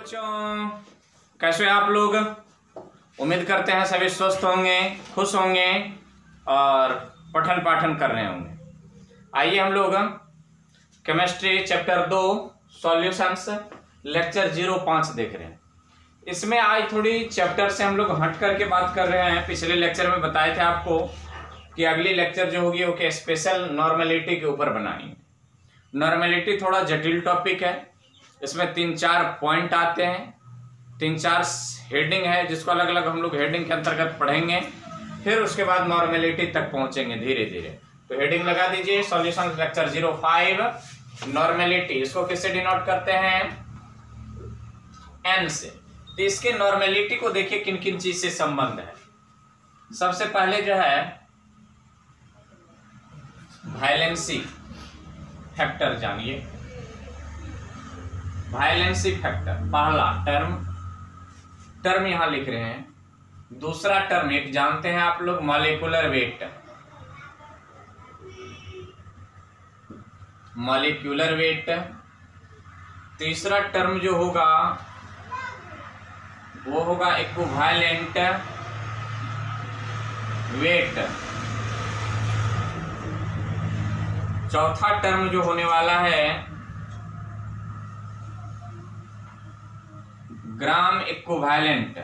बच्चों, कैसे हैं आप लोग। उम्मीद करते हैं सभी स्वस्थ होंगे, खुश होंगे और पठन पाठन कर रहे होंगे। आइए हम लोग केमिस्ट्री चैप्टर 2 सॉल्यूशंस लेक्चर 05 देख रहे हैं। इसमें आज थोड़ी चैप्टर से हम लोग हट करके बात कर रहे हैं। पिछले लेक्चर में बताए थे आपको कि अगली लेक्चर जो होगी वो स्पेशल नॉर्मेलिटी के ऊपर बनाएंगे। नॉर्मेलिटी थोड़ा जटिल टॉपिक है, इसमें 3-4 पॉइंट आते हैं, 3-4 हेडिंग है जिसको अलग अलग हम लोग हेडिंग के अंतर्गत पढ़ेंगे, फिर उसके बाद नॉर्मेलिटी तक पहुंचेंगे धीरे धीरे। तो हेडिंग लगा दीजिए सॉल्यूशन लेक्चर 05 नॉर्मेलिटी। इसको किससे डिनोट करते हैं? एन से। तो इसके नॉर्मेलिटी को देखिए किन किन चीज से संबंध है। सबसे पहले जो है वायलेंसी फैक्टर जानिए। वायलेंसी फैक्टर पहला टर्म यहां लिख रहे हैं। दूसरा टर्म एक जानते हैं आप लोग मॉलिक्यूलर वेट। Molecular wait. तीसरा टर्म जो होगा वो होगा इक्विवेलेंट वेट। चौथा टर्म जो होने वाला है ग्राम इक्विवेलेंट।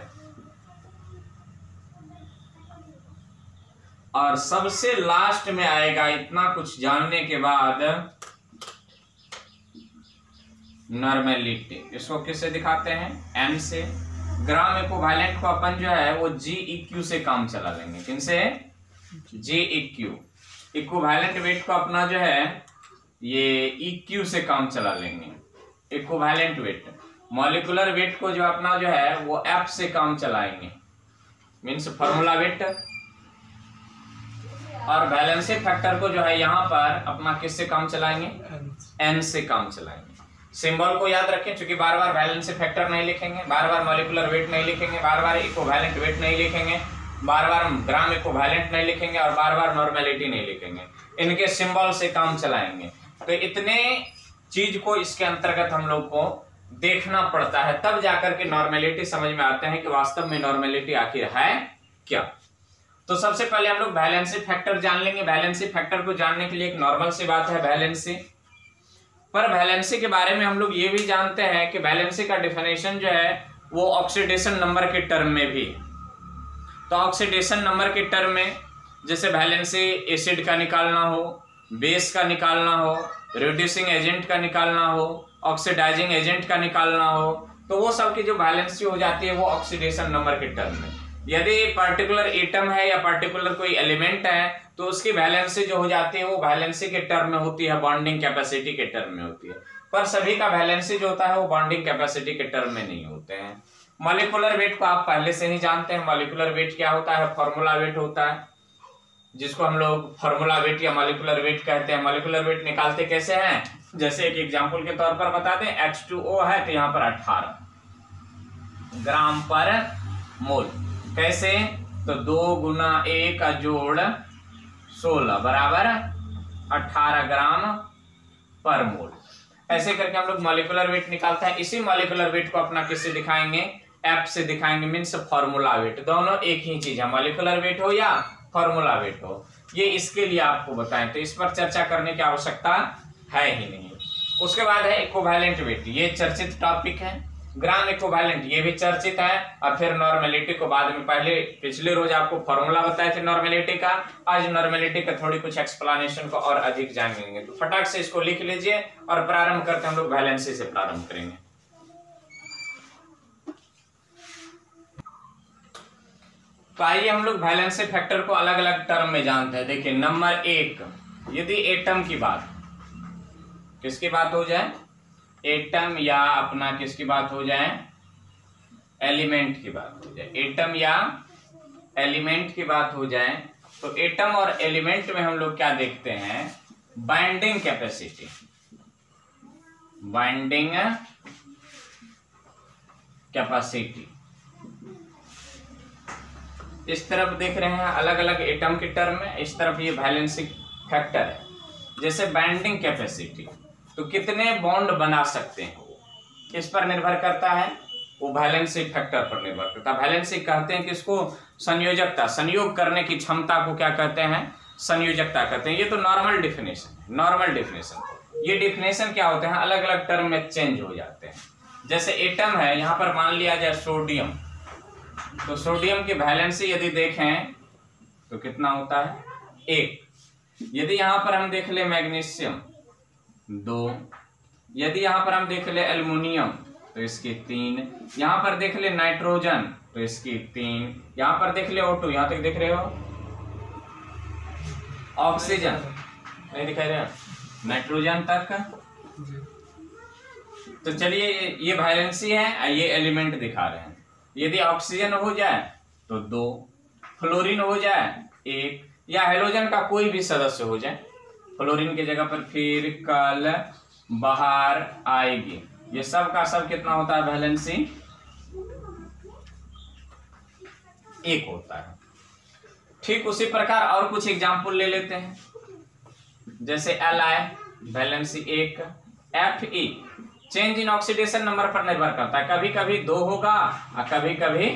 और सबसे लास्ट में आएगा, इतना कुछ जानने के बाद, नॉर्मेलिटी। इसको किससे दिखाते हैं? एन से। ग्राम इक्विवेलेंट को अपन जो है वो GEQ से काम चला लेंगे। किनसे? GEQ। इक्विवेलेंट वेट को अपना जो है ये EQ से काम चला लेंगे। Equivalent weight. मॉलिक्यूलर वेट को जो अपना जो है वो F से काम चलाएंगे, मीन्स फार्मूला वेट। और वैलेंसी फैक्टर को जो है यहाँ पर अपना किससे काम चलाएंगे? N से काम चलाएंगे। सिंबल को याद रखें, क्योंकि बार बार वैलेंसी फैक्टर नहीं लिखेंगे, बार बार मॉलिक्यूलर वेट नहीं लिखेंगे, बार बार इक्विवेलेंट वेट नहीं लिखेंगे, बार बार ग्राम इक्विवेलेंट नहीं लिखेंगे और बार बार नॉर्मेलिटी नहीं लिखेंगे। इनके सिंबल से काम चलाएंगे। तो इतने चीज को इसके अंतर्गत हम लोग को देखना पड़ता है, तब जाकर के नॉर्मेलिटी समझ में आते हैं कि वास्तव में नॉर्मेलिटी आखिर है क्या। तो सबसे पहले हम लोग वैलेंसी फैक्टर जान लेंगे। वैलेंसी फैक्टर को जानने के लिए एक नॉर्मल सी बात है वैलेंसी। पर वैलेंसी के बारे में हम लोग ये भी जानते हैं कि वैलेंसी का डेफिनेशन जो है वो ऑक्सीडेशन नंबर के टर्म में भी। तो ऑक्सीडेशन नंबर के टर्म में जैसे वैलेंसी एसिड का निकालना हो, बेस का निकालना हो, रिड्यूसिंग एजेंट का निकालना हो, ऑक्सीडाइजिंग एजेंट का निकालना हो, तो वो सब की जो वैलेंसी हो जाती है वो ऑक्सीडेशन नंबर के टर्म में। यदि पर्टिकुलर एटम है या पर्टिकुलर कोई एलिमेंट है तो उसकी वैलेंसी जो हो जाती है वो वैलेंसी के टर्म में होती है, बॉन्डिंग कैपेसिटी के टर्म में होती है। पर सभी का वैलेंसी जो होता है वो बॉन्डिंग कैपेसिटी के टर्म में नहीं होते हैं। मॉलिक्यूलर वेट को आप पहले से ही जानते हैं। मॉलिक्यूलर वेट क्या होता है? फार्मूला वेट होता है, जिसको हम लोग फार्मूला वेट या मॉलिक्यूलर वेट कहते हैं। मॉलिक्यूलर वेट निकालते कैसे हैं? जैसे एक एग्जांपल के तौर पर बता दें, H2O है तो यहाँ पर 18 ग्राम पर मोल। कैसे? तो 2 गुना 1 का जोड़ 16 बराबर 18 ग्राम पर मोल। ऐसे करके हम लोग मॉलिक्यूलर वेट निकालते हैं। इसी मॉलिक्यूलर वेट को अपना किससे दिखाएंगे? F से दिखाएंगे, मीन्स फार्मूला वेट। दोनों एक ही चीज है, मॉलिक्यूलर वेट हो या फार्मूला वेट हो। ये इसके लिए आपको बताएं, तो इस पर चर्चा करने की आवश्यकता है ही नहीं। उसके बाद है इक्विवेलेंट वेट। ये चर्चित टॉपिक है। ग्राम इक्विवेलेंट ये भी चर्चित है। और फिर नॉर्मेलिटी को बाद में, पहले पिछले रोज आपको फार्मूला बताए थे नॉर्मेलिटी का, आज नॉर्मेलिटी का थोड़ी कुछ एक्सप्लेनेशन को और अधिक जानेंगे। तो फटाक से इसको लिख लीजिए और प्रारंभ करते हैं। हम लोग वैलेंसी से प्रारंभ करेंगे। तो आइए हम लोग वैलेंसी फैक्टर को अलग अलग टर्म में जानते हैं। देखिए, नंबर 1, यदि एटम की बात, किसकी बात हो जाए? एटम या अपना किसकी बात हो जाए? एलिमेंट की बात हो जाए। एटम या एलिमेंट की बात हो जाए तो एटम और एलिमेंट में हम लोग क्या देखते हैं? Binding capacity. बाइंडिंग कैपेसिटी इस तरफ देख रहे हैं अलग अलग एटम के टर्म में, इस तरफ ये वैलेंसी फैक्टर है। जैसे बाइंडिंग कैपेसिटी, तो कितने बॉन्ड बना सकते हैं वो किस पर निर्भर करता है? वो वैलेंसी फैक्टर पर निर्भर करता है। वैलेंसी कहते हैं कि इसको संयोजकता, संयोग करने की क्षमता को क्या कहते हैं, संयोजकता कहते हैं। ये तो नॉर्मल डेफिनेशन, नॉर्मल डेफिनेशन। ये डेफिनेशन क्या होते हैं, अलग अलग टर्म में चेंज हो जाते हैं। जैसे एटम है, यहाँ पर मान लिया जाए सोडियम, तो सोडियम की वैलेंसी यदि देखें तो कितना होता है, 1। यदि यहाँ पर हम देख ले मैग्नीशियम 2, यदि यहाँ पर हम देख ले एल्युमिनियम तो इसकी 3, यहाँ पर देख ले नाइट्रोजन तो इसकी 3, यहाँ पर देख ले O2, यहाँ तक देख रहे हो, ऑक्सीजन नहीं दिखाई रहा, नाइट्रोजन तक। तो चलिए ये वैलेंसी है, ये एलिमेंट दिखा रहे हैं। यदि ऑक्सीजन हो जाए तो 2, फ्लोरीन हो जाए 1, या हेलोजन का कोई भी सदस्य हो जाए, फ्लोरीन की जगह पर फिर कल बाहर आएगी। ये सब का सब कितना होता है, वैलेंसी 1 होता है। ठीक उसी प्रकार और कुछ एग्जाम्पल ले लेते हैं। जैसे Li valency 1, Fe change in oxidation number पर निर्भर करता है, कभी कभी 2 होगा और कभी कभी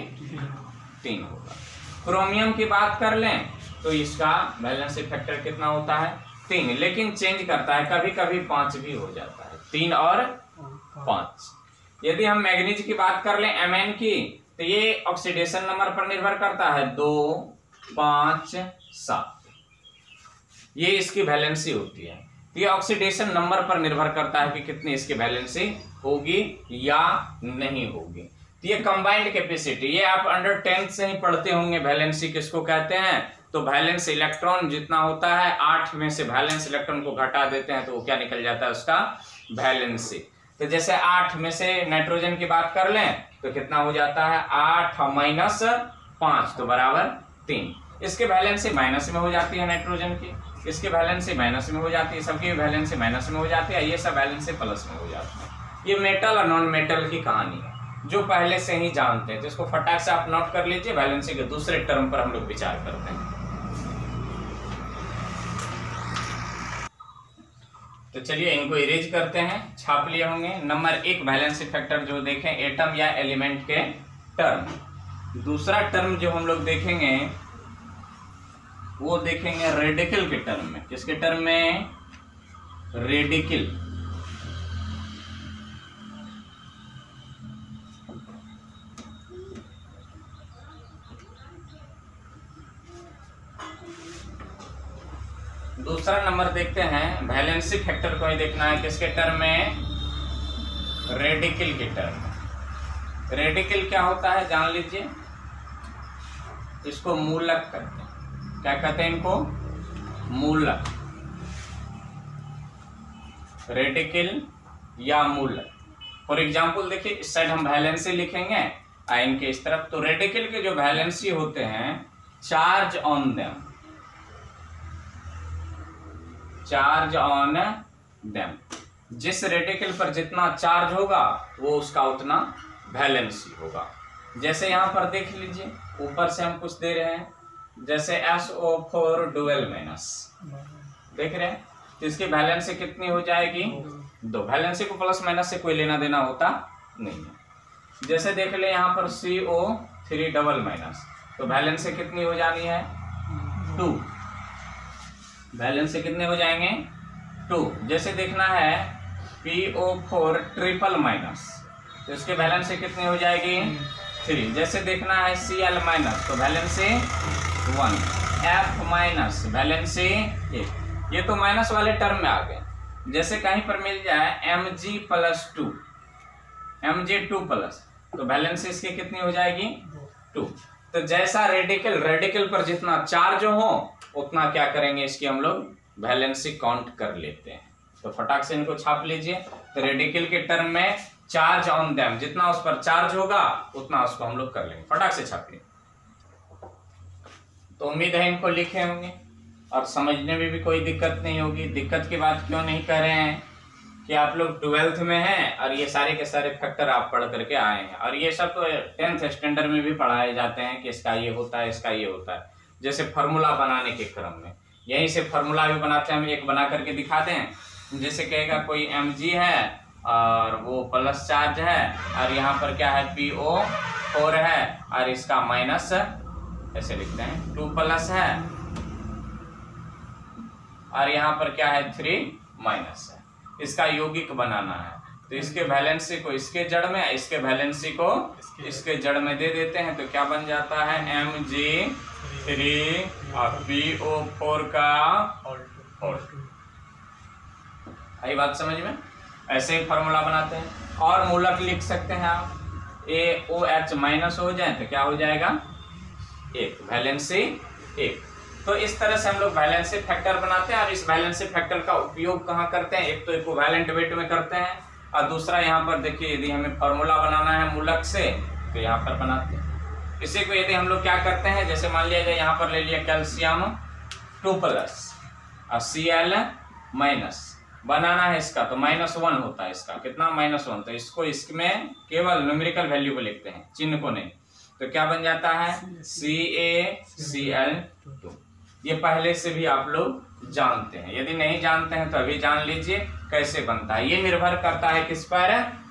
3 होगा। क्रोमियम की बात कर लें तो इसका वैलेंसी फैक्टर कितना होता है, 3, लेकिन चेंज करता है, कभी कभी 5 भी हो जाता है, 3 और 5। यदि हम मैग्नीज की बात कर लें Mn की, तो ये ऑक्सीडेशन नंबर पर निर्भर करता है, 2, 5, 7, ये इसकी वैलेंसी होती है। तो ये ऑक्सीडेशन नंबर पर निर्भर करता है कि कितनी इसकी वैलेंसी होगी या नहीं होगी। तो ये कंबाइंड कैपेसिटी, ये आप अंडर 10th से ही पढ़ते होंगे। वैलेंसी किसको कहते हैं, तो वैलेंस इलेक्ट्रॉन जितना होता है, 8 में से वैलेंस इलेक्ट्रॉन को घटा देते हैं तो वो क्या निकल जाता है, उसका वैलेंसी। तो जैसे 8 में से नाइट्रोजन की बात कर लें तो कितना हो जाता है, 8 - 5 तो बराबर 3। इसके वैलेंसी माइनस में हो जाती है नाइट्रोजन की, इसके वैलेंसी माइनस में हो जाती है, सबकी वैलेंसी माइनस में हो जाती है, ये सब वैलेंसी प्लस में हो जाती है। ये मेटल और नॉन मेटल की कहानी है जो पहले से ही जानते हैं, तो इसको फटाक से आप नोट कर लीजिए। वैलेंसी के दूसरे टर्म पर हम लोग विचार करते हैं। तो चलिए इनको इरेज करते हैं, छाप लिए होंगे। नंबर 1 वैलेंसी फैक्टर जो देखें एटम या एलिमेंट के टर्म। दूसरा टर्म जो हम लोग देखेंगे वो देखेंगे रेडिकल के टर्म में। किसके टर्म में, रेडिकल। दूसरा नंबर देखते हैं, वैलेंसी फैक्टर को ही देखना है किसके टर्म में, रेडिकल के टर्म में। रेडिकल क्या होता है जान लीजिए, इसको मूलक कहते हैं। क्या कहते हैं इनको, मूलक, रेडिकल या मूलक। फॉर एग्जाम्पल देखिए, इस साइड हम वैलेंसी लिखेंगे आयन के इस तरफ, तो रेडिकल के जो वैलेंसी होते हैं, charge on them, charge on them. जिस रेडिकल पर जितना चार्ज होगा वो उसका उतना वैलेंसी होगा। जैसे यहां पर देख लीजिए, ऊपर से हम कुछ दे रहे हैं, जैसे SO4 डुअल माइनस, देख रहे हैं, तो इसकी वैलेंसी कितनी हो जाएगी, 2। वैलेंसी को प्लस माइनस से कोई लेना देना होता नहीं है। जैसे देख ले यहाँ पर CO3 डबल माइनस, तो वैलेंसी कितनी हो जानी है, 2। बैलेंस से कितने हो जाएंगे, 2। जैसे देखना है PO4 ट्रिपल माइनस, तो इसके बैलेंस से कितनी हो जाएगी, 3। जैसे देखना है Cl माइनस, तो बैलेंस से 1। F माइनस, बैलेंस से 1। ये तो माइनस वाले टर्म में आ गए। जैसे कहीं पर मिल जाए Mg+2, Mg2+, तो बैलेंस इसके कितनी हो जाएगी, 2। तो जैसा रेडिकल पर जितना चार्ज हो उतना क्या करेंगे, इसकी हम लोग वैलेंसी काउंट कर लेते हैं। तो फटाक से इनको छाप लीजिए। तो रेडिकल के टर्म में चार्ज ऑन देम, जितना उस पर चार्ज होगा उतना उसको हम लोग कर लेंगे। फटाक से छापिए। तो उम्मीद है इनको लिखे होंगे और समझने में भी कोई दिक्कत नहीं होगी। दिक्कत की बात क्यों नहीं कर रहे हैं कि आप लोग 12th में हैं और ये सारे के सारे फैक्टर आप पढ़ करके आए हैं, और ये सब तो 10th स्टैंडर्ड में भी पढ़ाए जाते हैं कि इसका ये होता है, इसका ये होता है। जैसे फार्मूला बनाने के क्रम में यहीं से फार्मूला भी बनाते हैं, हम एक बना करके दिखाते हैं। जैसे कहेगा कोई Mg है और वो प्लस चार्ज है, और यहाँ पर क्या है PO4 है, और इसका माइनस ऐसे लिखते हैं 2 प्लस है, और यहाँ पर क्या है 3 माइनस है। इसका यौगिक बनाना है, तो इसके वैलेंसी को इसके जड़ में, इसके वैलेंसी को इसके जड़ में दे देते हैं, तो क्या बन जाता है Mg3 और PO4 का होल्ड। आई बात समझ में? ऐसे ही फॉर्मूला बनाते हैं। और मूलक लिख सकते हैं आप, AOH माइनस हो जाए तो क्या हो जाएगा 1, वैलेंसी 1। तो इस तरह से हम लोग वैलेंसी फैक्टर बनाते हैं। और इस वैलेंसी फैक्टर का उपयोग कहाँ करते हैं? एक तो इक्विवेलेंट वेट में करते हैं, और दूसरा यहाँ पर देखिए यदि हमें फॉर्मूला बनाना है मूलक से तो यहाँ पर बनाते हैं। इसी को यदि हम लोग क्या करते हैं, जैसे मान लिया जाए यहाँ पर ले लिया कैल्शियम 2 प्लस और Cl माइनस, बनाना है इसका तो -1 होता है, इसका कितना -1, तो इसको इसमें केवल न्यूमेरिकल वैल्यू को लिखते हैं, चिन्ह को नहीं। तो क्या बन जाता है CaCl2। ये पहले से भी आप लोग जानते हैं, यदि नहीं जानते हैं तो अभी जान लीजिए कैसे बनता है। ये निर्भर करता है किस पर?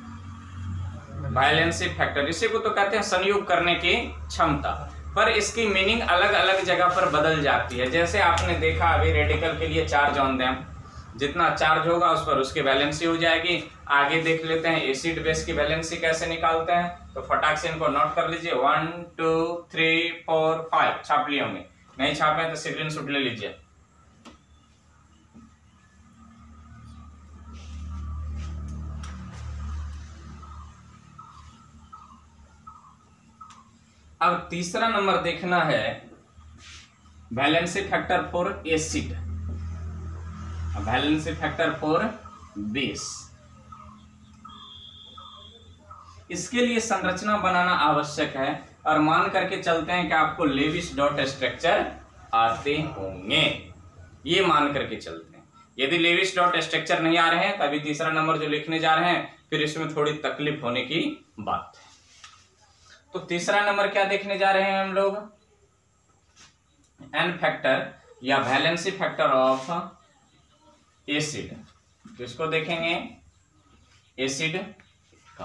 Valency factor. इसी को तो कहते हैं संयोग करने की क्षमता, पर इसकी मीनिंग अलग अलग जगह पर बदल जाती है। जैसे आपने देखा अभी रेडिकल के लिए चार्ज ऑन देम, जितना चार्ज होगा उस पर उसकी वैलेंसी हो जाएगी। आगे देख लेते हैं एसिड बेस की वैलेंसी कैसे निकालते हैं, तो फटाक से इनको नोट कर लीजिए। 1 2 3 4 5 छाप लिए होंगे, नहीं छापे तो स्क्रीन शॉट ले लीजिए। अब तीसरा नंबर देखना है valency factor for acid, valency factor for base. इसके लिए संरचना बनाना आवश्यक है, और मान करके चलते हैं कि आपको लेविस डॉट स्ट्रक्चर आते होंगे, ये मान करके चलते हैं। यदि लेविस डॉट स्ट्रक्चर नहीं आ रहे हैं तो अभी तीसरा नंबर जो लिखने जा रहे हैं फिर इसमें थोड़ी तकलीफ होने की बात है। तो तीसरा नंबर क्या देखने जा रहे हैं हम लोग? एन फैक्टर या वैलेंसी फैक्टर ऑफ एसिड। तो इसको देखेंगे एसिड का।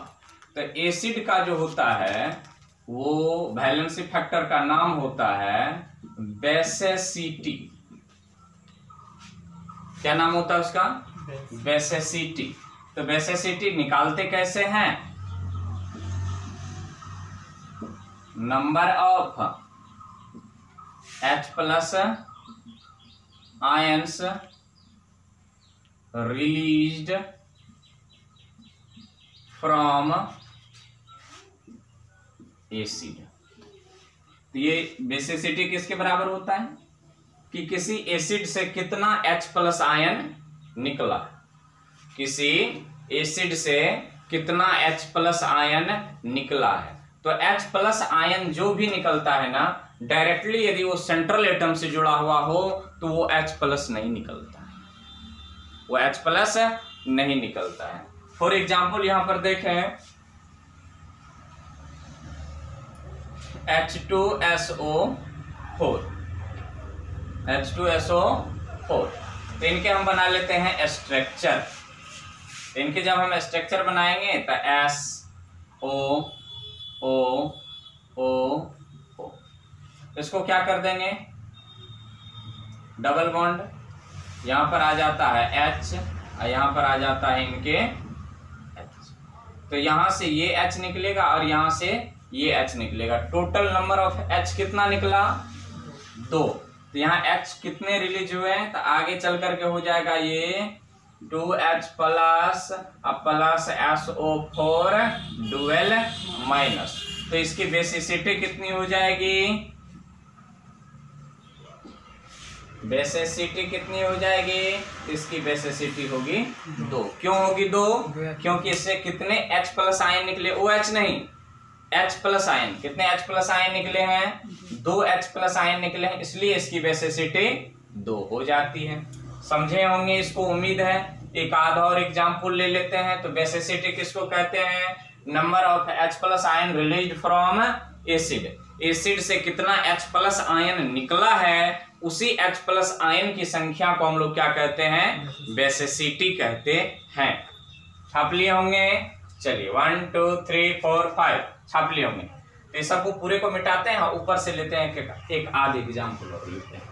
तो एसिड का जो होता है वो वैलेंसी फैक्टर का नाम होता है बेसेसिटी। क्या नाम होता है उसका? बेसेसिटी। तो बेसेसिटी निकालते कैसे हैं? Number of H plus ions released from acid. तो ये बेसिसिटी किसके बराबर होता है कि किसी एसिड से कितना H प्लस आयन निकला, किसी एसिड से कितना H प्लस आयन निकला है। तो H प्लस आयन जो भी निकलता है ना, डायरेक्टली यदि वो सेंट्रल एटम से जुड़ा हुआ हो तो वो H प्लस नहीं निकलता है, वो H प्लस नहीं निकलता है। फॉर एग्जाम्पल यहां पर देखें H2SO4, H2SO4। तो इनके हम बना लेते हैं स्ट्रक्चर। इनके जब हम स्ट्रक्चर बनाएंगे तो SO इसको क्या कर देंगे? डबल बॉन्ड, यहां पर आ जाता है H और यहां पर आ जाता है इनके H। तो यहां से ये H निकलेगा और यहां से ये H निकलेगा। टोटल नंबर ऑफ H कितना निकला? 2। तो यहाँ H कितने रिलीज हुए हैं? तो आगे चल करके हो जाएगा ये 2H plus plus SO4 dual minus. तो इसकी बेसिसिटी कितनी हो जाएगी? बेसिसिटी कितनी हो जाएगी? इसकी बेसिसिटी होगी 2। क्यों होगी 2? क्योंकि इससे कितने H प्लस आयन निकले? OH नहीं, H प्लस आयन। कितने H प्लस आयन निकले हैं? 2 H प्लस आयन निकले हैं, इसलिए इसकी बेसिसिटी 2 हो जाती है। समझे होंगे इसको, उम्मीद है। एक आधा और एग्जाम्पल ले लेते हैं। तो बेसिसिटी किसको कहते हैं? Number of H plus ion released from acid. Acid से कितना H प्लस आयन निकला है, उसी H प्लस आयन की संख्या को हम लोग क्या कहते हैं? बेसिसिटी कहते हैं। छाप लिए होंगे। चलिए 1 2 3 4 5 छाप लिए होंगे। तो ये सबको पूरे को मिटाते हैं, ऊपर से लेते हैं एक आध एग्जाम्पल और लेते हैं।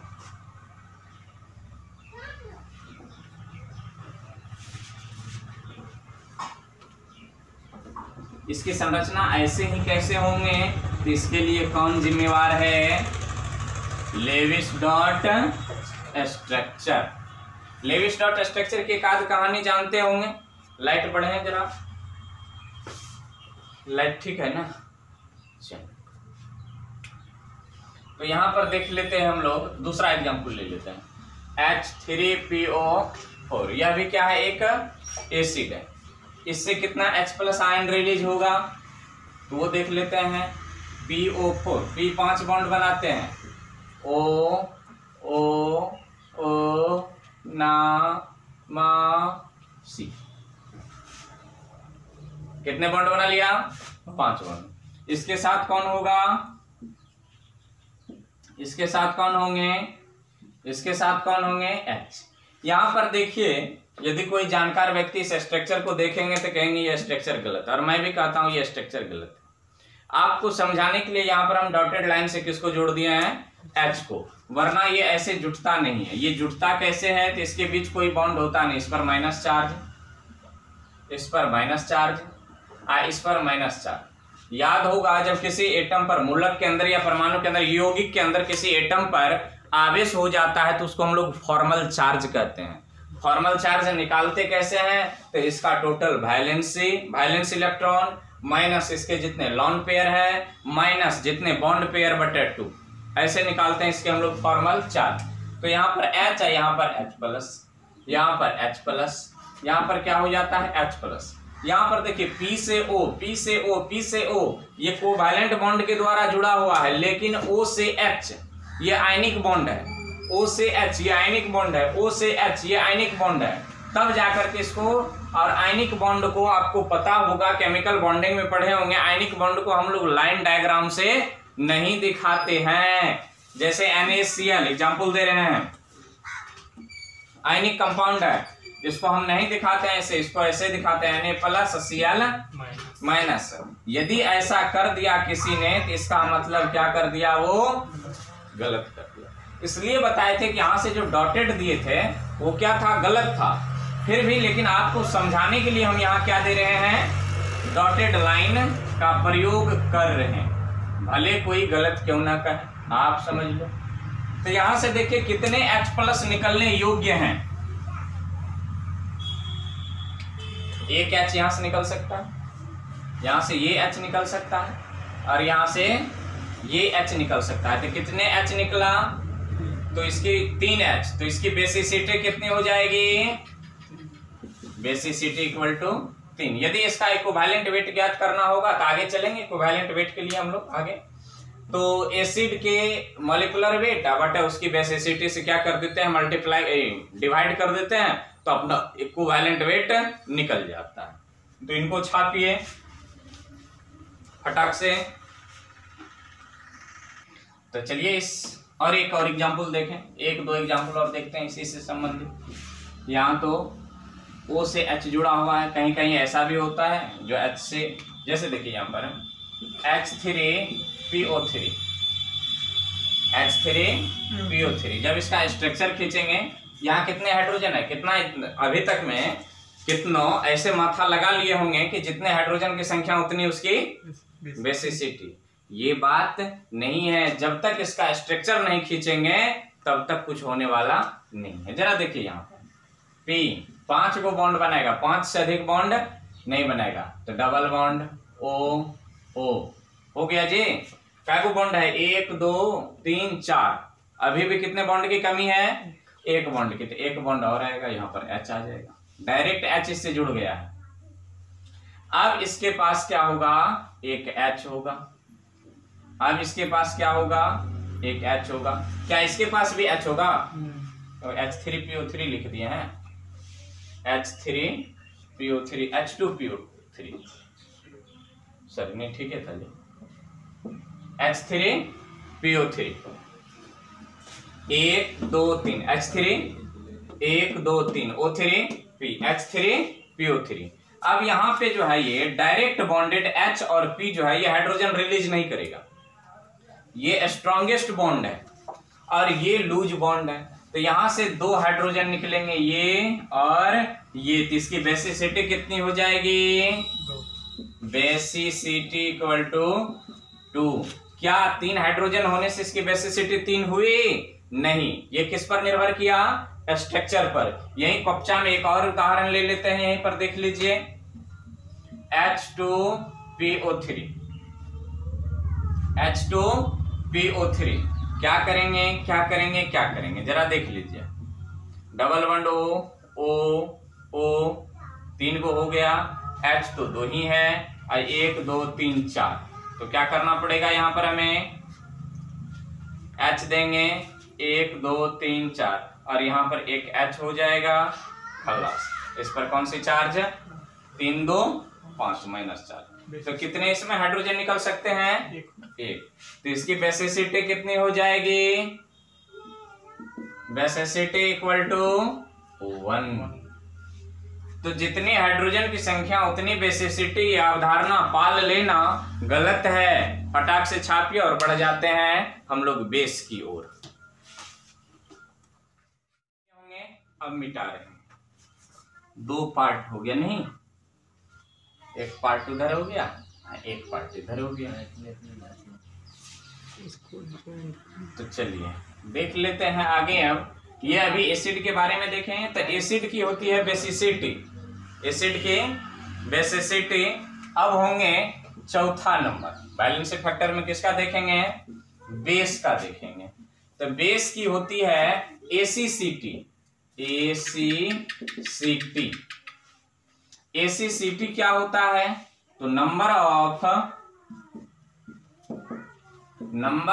इसकी संरचना ऐसे ही कैसे होंगे, तो इसके लिए कौन जिम्मेवार है? Lewis dot structure. Lewis dot structure की एक आध कहानी जानते होंगे। लाइट बढ़े जरा, लाइट ठीक है ना? चलो तो यहां पर देख लेते हैं हम लोग, दूसरा एग्जांपल ले लेते हैं। H3PO4, यह भी क्या है? एक एसिड है। इससे कितना H+ आयन रिलीज होगा तो वो देख लेते हैं। PO4, P 5 बॉन्ड बनाते हैं। O O O ना मा सी, कितने बॉन्ड बना लिया? 5 बॉन्ड। इसके साथ कौन होगा? इसके साथ कौन होंगे? इसके साथ कौन होंगे? H। यहां पर देखिए, यदि कोई जानकार व्यक्ति इस स्ट्रक्चर को देखेंगे तो कहेंगे ये स्ट्रक्चर गलत है, और मैं भी कहता हूं ये स्ट्रक्चर गलत है। आपको समझाने के लिए यहां पर हम डॉटेड लाइन से किसको जोड़ दिए हैं? H को, वरना ये ऐसे जुटता नहीं है। ये जुटता कैसे है? तो इसके बीच कोई बॉन्ड होता नहीं। इस पर माइनस चार्ज, इस पर माइनस चार्ज, इस पर माइनस चार्ज। याद होगा जब किसी एटम पर, मूलक के अंदर या परमाणु के अंदर, यौगिक के अंदर किसी एटम पर आवेश हो जाता है तो उसको हम लोग फॉर्मल चार्ज कहते हैं। फॉर्मल चार्ज निकालते कैसे हैं? तो इसका टोटल वैलेंस इलेक्ट्रॉन माइनस इसके जितने लॉन पेयर है माइनस जितने बॉन्ड पेयर बटे 2, ऐसे निकालते हैं इसके हम लोग फॉर्मल चार्ज। तो यहाँ पर H है, यहाँ पर H+, यहाँ पर H+, यहाँ पर क्या हो जाता है? H+। यहाँ पर देखिए P से O, P से O, P से O, ये कोवैलेंट बॉन्ड के द्वारा जुड़ा हुआ है, लेकिन O से H ये आयनिक बॉन्ड है। O से H ये आयनिक बॉन्ड है, O से H ये आयनिक बॉन्ड है। तब जाकर के इसको, और आयनिक बॉन्ड को आपको पता होगा, केमिकल बॉन्डिंग में पढ़े होंगे, आयनिक बॉन्ड को हम लोग लाइन डायग्राम से नहीं दिखाते हैं। जैसे NaCl एग्जाम्पल दे रहे हैं, आयनिक कंपाउंड है, इसको हम नहीं दिखाते हैं ऐसे, इसको ऐसे दिखाते हैं Na+Cl-। यदि ऐसा कर दिया किसी ने तो इसका मतलब क्या कर दिया? वो गलत कर दिया। इसलिए बताए थे कि यहां से जो डॉटेड दिए थे वो क्या था? गलत था। फिर भी लेकिन आपको समझाने के लिए हम यहाँ क्या दे रहे हैं? डॉटेड लाइन का प्रयोग कर रहे हैं, भले कोई गलत क्यों ना कहे, आप समझ लो। तो यहां से देखिए कितने H+ निकलने योग्य हैं। एक H यहां से निकल सकता है, यहां से ये H निकल सकता है, और यहां से ये H निकल सकता है। तो कितने H निकला? तो इसकी 3 H। तो इसकी बेसिसिटी कितनी हो जाएगी? Basicity equal to 3। यदि इसका इक्विवेलेंट वेट ज्ञात करना होगा तो आगे चलेंगे, इक्विवेलेंट वेट के लिए हम लोग आगे। तो एसिड के मॉलिक्यूलर वेट बट उसकी बेसिसिटी से क्या कर देते हैं? मल्टीप्लाई, डिवाइड कर देते हैं, तो अपना इक्विवेलेंट वेट निकल जाता है। तो इनको छापिए फटाक से। तो चलिए इस और एक और एग्जाम्पल देखें, एक दो एग्जाम्पल और देखते हैं इसी से संबंधित। यहाँ तो O से H जुड़ा हुआ है, कहीं कहीं ऐसा भी होता है जो H से, जैसे देखिए यहाँ पर H3PO3, H3PO3। जब इसका स्ट्रक्चर खींचेंगे, यहाँ कितने हाइड्रोजन है? कितना अभी तक में कितनों ऐसे माथा लगा लिए होंगे कि जितने हाइड्रोजन की संख्या उतनी उसकी बेसिसिटी। ये बात नहीं है, जब तक इसका स्ट्रक्चर नहीं खींचेंगे तब तक कुछ होने वाला नहीं है। जरा देखिए यहाँ पर P 5 को बॉन्ड बनाएगा, 5 से अधिक बॉन्ड नहीं बनाएगा, तो डबल बॉन्ड O हो गया जी। क्या को बॉन्ड है? 1 2 3 4। अभी भी कितने बॉन्ड की कमी है? 1 बॉन्ड की। तो 1 बॉन्ड और आएगा, यहाँ पर H आ जाएगा, डायरेक्ट H इससे जुड़ गया है। अब इसके पास क्या होगा? एक H होगा। अब इसके पास क्या होगा? एक H होगा। क्या इसके पास भी H होगा? तो H3PO3 लिख दिए हैं, H3PO3, H2PO3, सर नहीं ठीक है था जी। H3PO3 1 2 3, H3 1 2 3 O3P, H3PO3। अब यहाँ पे जो है ये डायरेक्ट बॉन्डेड H और P जो है ये हाइड्रोजन रिलीज नहीं करेगा, ये स्ट्रॉन्गेस्ट बॉन्ड है और ये लूज बॉन्ड है। तो यहां से 2 हाइड्रोजन निकलेंगे, ये और ये, तो इसकी बेसिसिटी कितनी हो जाएगी? Basicity equal to 2। क्या 3 हाइड्रोजन होने से इसकी बेसिसिटी 3 हुई? नहीं, ये किस पर निर्भर किया? स्ट्रक्चर पर। यही कक्षा में एक और उदाहरण ले लेते हैं, यहीं पर देख लीजिए H2PO3। H2PO3 क्या करेंगे जरा देख लीजिए। डबल बॉन्ड O 3 को हो गया, H तो 2 ही है और 1 2 3 4। तो क्या करना पड़ेगा यहाँ पर हमें? H देंगे 1 2 3 4 और यहाँ पर एक H हो जाएगा, खलास। इस पर कौन सी चार्ज? 3 2 5 -4। तो कितने इसमें हाइड्रोजन निकल सकते हैं? 1। तो इसकी बेसिसिटी कितनी हो जाएगी? Basicity equal to 1। तो जितनी हाइड्रोजन की संख्या उतनी बेसिसिटी, या अवधारणा पाल लेना गलत है। फटाक से छापिए और बढ़ जाते हैं हम लोग बेस की ओर। अब मिटा रहे हैं, 2 पार्ट हो गया, नहीं एक पार्ट उधर हो गया, एक पार्ट इधर हो गया। तो चलिए देख लेते हैं आगे। अब ये अभी एसिड के बारे में देखें तो एसिड की होती है बेसिसिटी, एसिड की बेसिसिटी। अब होंगे चौथा नंबर, बैलेंस फैक्टर में किसका देखेंगे? बेस का देखेंगे। तो बेस की होती है एसीसीटी। एसीसीटी क्या होता है? तो number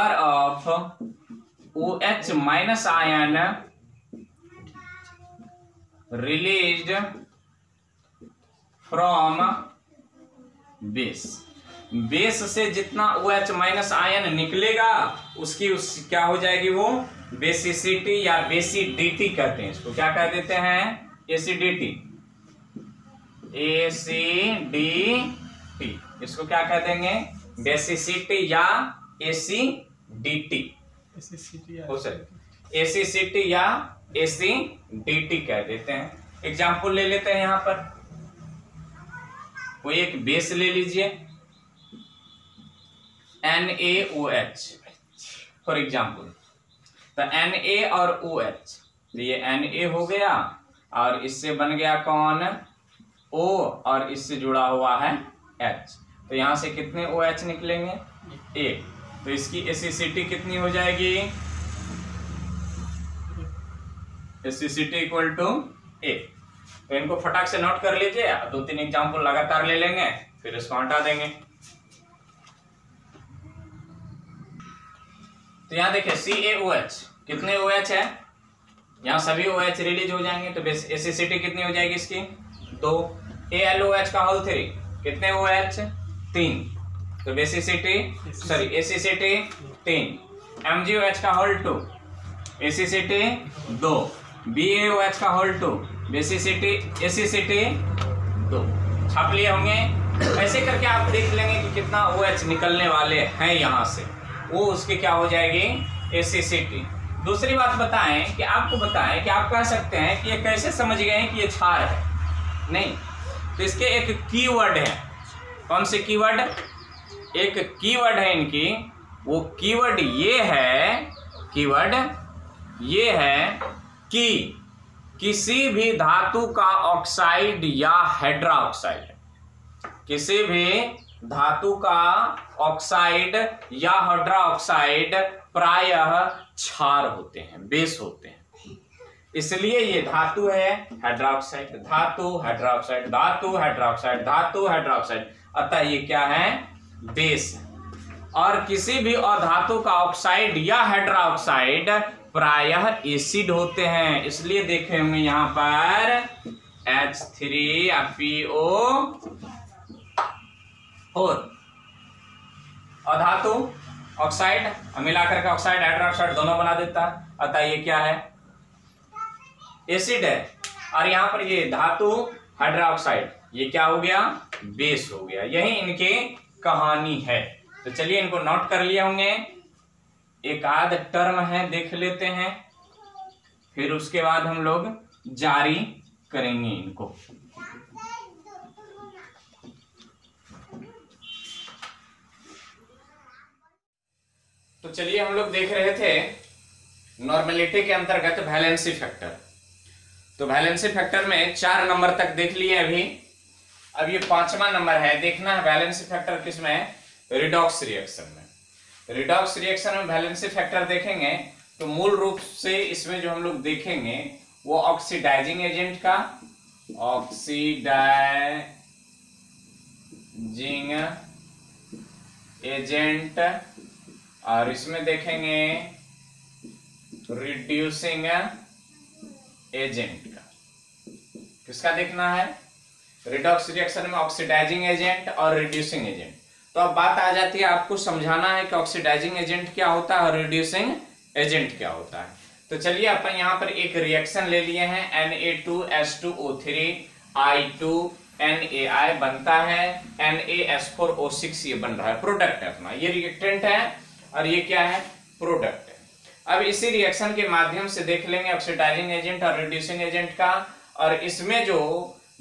of OH minus ion released from base. Base से जितना OH माइनस आयन निकलेगा उसकी क्या हो जाएगी? वो बेसिसिटी या बेसिडिटी कहते हैं इसको। क्या कह देते हैं? एसिडिटी। इसको क्या कह देंगे? बेसिसिटी या एसिडिटी। एसिसिटी या एसिडिटी कह देते हैं। एग्जाम्पल ले लेते हैं यहाँ पर। कोई एक बेस ले लीजिए, NaOH फॉर एग्जाम्पल। तो Na और OH, तो ये Na हो गया और इससे बन गया कौन? O, और इससे जुड़ा हुआ है H। तो यहां से कितने OH निकलेंगे? 1। तो इसकी एसिसिटी कितनी हो जाएगी? एसिसिटी इक्वल टू 1। तो इनको फटाक से नोट कर लीजिए, 2-3 एग्जाम्पल लगातार ले लेंगे, फिर इसको हटा देंगे। तो यहां देखिए CaOH, कितने OH है? यहां सभी OH रिलीज हो जाएंगे। तो एसिसिटी कितनी हो जाएगी इसकी? 2। AlOH का होल 3, कितने OH? 3। तो बेसिसिटी एसिसिटी 3। MgOH का होल 2, एसिसिटी 2। BaOH का होल 2, बेसिसिटी एसिसिटी 2। छाप लिए होंगे। ऐसे करके आप देख लेंगे कि कितना OH निकलने वाले हैं यहां से, वो उसकी क्या हो जाएगी? एसिसिटी। दूसरी बात बताएं कि आपको बताएं कि आप कह सकते हैं कि ये कैसे समझ गए हैं कि ये क्षार है? नहीं, तो इसके एक कीवर्ड है। कौन से कीवर्ड? एक कीवर्ड है इनकी, वो कीवर्ड ये है कि किसी भी धातु का ऑक्साइड या हाइड्रोक्साइड, किसी भी धातु का ऑक्साइड या हाइड्रोक्साइड प्रायः क्षार होते हैं, बेस होते हैं। इसलिए ये धातु है, हाइड्रोक्साइड, धातु हाइड्रोक्साइड, धातु हाइड्रोक्साइड, धातु हाइड्रोक्साइड, अतः ये क्या है? बेस है। और किसी भी अधातु का ऑक्साइड या हाइड्रोक्साइड प्रायः एसिड होते हैं। इसलिए देखे होंगे यहाँ पर H3PO और अधातु ऑक्साइड मिलाकर के ऑक्साइड हाइड्रोक्साइड दोनों बना देता है, अतः ये क्या है? एसिड है। और यहाँ पर ये धातु हाइड्रोक्साइड ये क्या हो गया, बेस हो गया। यही इनके कहानी है। तो चलिए इनको नोट कर लिए होंगे। एक आध टर्म है, देख लेते हैं, फिर उसके बाद हम लोग जारी करेंगे इनको। तो चलिए हम लोग देख रहे थे नॉर्मेलिटी के अंतर्गत वैलेंसी फैक्टर। तो वैलेंसी फैक्टर में 4 नंबर तक देख लिए अभी। अब ये 5वां नंबर है, देखना है वैलेंसी फैक्टर किसमें, रिडॉक्स रिएक्शन में। रिडॉक्स रिएक्शन में वैलेंसी फैक्टर देखेंगे तो मूल रूप से इसमें जो हम लोग देखेंगे वो ऑक्सीडाइजिंग एजेंट का, ऑक्सीडाइजिंग एजेंट, और इसमें देखेंगे रिड्यूसिंग एजेंट का। किसका देखना है, रिडॉक्स रिएक्शन में ऑक्सीडाइजिंग एजेंट और रिड्यूसिंग एजेंट। तो अब बात आ जाती है, आपको समझाना है कि ऑक्सीडाइजिंग एजेंट क्या होता है और रिड्यूसिंग एजेंट क्या होता है। तो चलिए अपन यहाँ पर एक रिएक्शन ले लिए हैं, Na2H2O3 I2NaI बनता है, NaS4O6 ये बन रहा है, प्रोडक्ट है अपना, ये रिएक्टेंट है और ये क्या है, प्रोडक्ट है। अब इसी रिएक्शन के माध्यम से देख लेंगे ऑक्सीडाइजिंग एजेंट और रिड्यूसिंग एजेंट का, और इसमें जो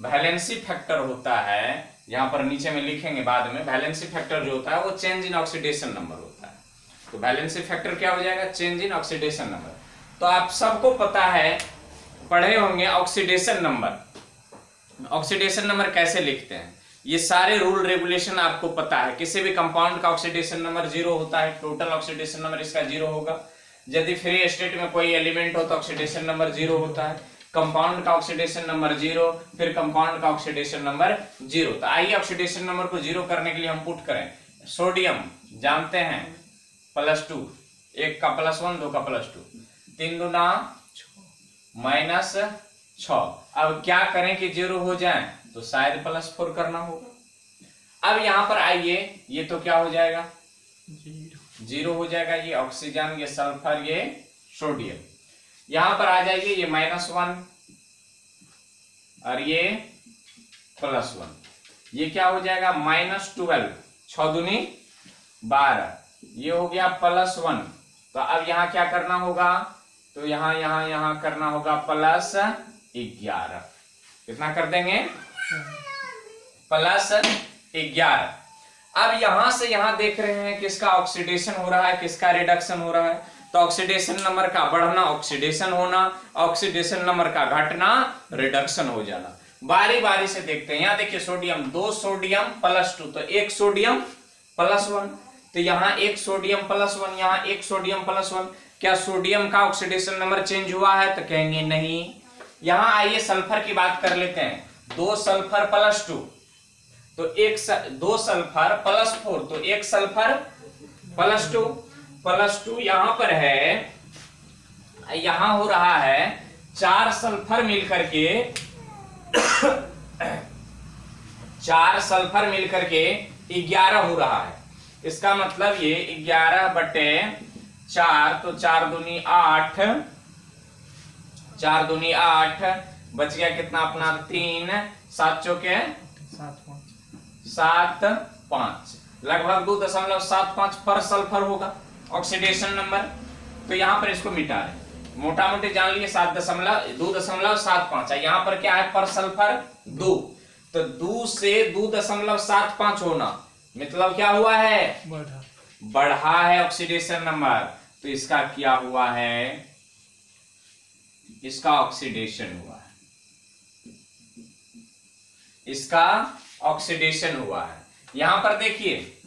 वैलेंसी फैक्टर होता है, यहाँ पर नीचे में लिखेंगे बाद में, वैलेंसी फैक्टर जो होता है वो चेंज इन ऑक्सीडेशन नंबर होता है। तो वैलेंसी फैक्टर क्या हो जाएगा, चेंज इन ऑक्सीडेशन नंबर। तो आप सबको पता है, पढ़े होंगे ऑक्सीडेशन नंबर। ऑक्सीडेशन नंबर कैसे लिखते हैं, ये सारे रूल रेगुलेशन आपको पता है। किसी भी कंपाउंड का ऑक्सीडेशन नंबर 0 होता है, टोटल ऑक्सीडेशन नंबर इसका 0 होगा। यदि फ्री स्टेट में कोई एलिमेंट हो तो ऑक्सीडेशन नंबर 0 होता है। कंपाउंड का ऑक्सीडेशन नंबर 0, फिर कंपाउंड का ऑक्सीडेशन नंबर 0। तो आइए ऑक्सीडेशन नंबर को 0 करने के लिए हम पुट करें। सोडियम जानते हैं +2, 1 का +1, 2 का +2, 3 दूना -6। अब क्या करें कि 0 हो जाए, तो शायद +4 करना होगा। अब यहां पर आइए, ये तो क्या हो जाएगा, 0 हो जाएगा। ये ऑक्सीजन, ये सल्फर, ये सोडियम। यहां पर आ जाइए, ये -1 और ये +1, ये क्या हो जाएगा, -12, 6 दूनी 12, ये हो गया +1। तो अब यहां क्या करना होगा, तो यहां करना होगा +11। कितना कर देंगे, +11। अब यहां से यहां देख रहे हैं किसका ऑक्सीडेशन हो रहा है, किसका रिडक्शन हो रहा है। तो ऑक्सीडेशन नंबर का बढ़ना ऑक्सीडेशन होना, ऑक्सीडेशन नंबर का घटना रिडक्शन हो जाना। बारी बारी से देखते हैं। यहां देखिए सोडियम, 2 सोडियम +2, तो 1 सोडियम +1। तो यहाँ 1 सोडियम +1, यहाँ 1 सोडियम +1। क्या सोडियम का ऑक्सीडेशन नंबर चेंज हुआ है, तो कहेंगे नहीं। यहां आइए सल्फर की बात कर लेते हैं, 2 सल्फर +2, तो 2 सल्फर +4, तो 1 सल्फर +2 यहां पर है, यहां हो रहा है 4 सल्फर मिलकर के 4 सल्फर मिलकर के 11 हो रहा है। इसका मतलब ये 11/4, तो 4 दूनी 8, 4 दूनी 8, बच गया कितना अपना 3, 7 चौके 7, 5, लगभग 2.75 पर सल्फर होगा ऑक्सीडेशन नंबर। तो यहां पर इसको मिटा रहे, मोटा मोटी जान लिए 2.75। यहाँ पर क्या है, पर सल्फर 2, तो 2 से 2.75 होना मतलब क्या हुआ है, बढ़ा है ऑक्सीडेशन नंबर। तो इसका क्या हुआ है, इसका ऑक्सीडेशन हुआ है, इसका ऑक्सीडेशन हुआ है। यहां पर देखिए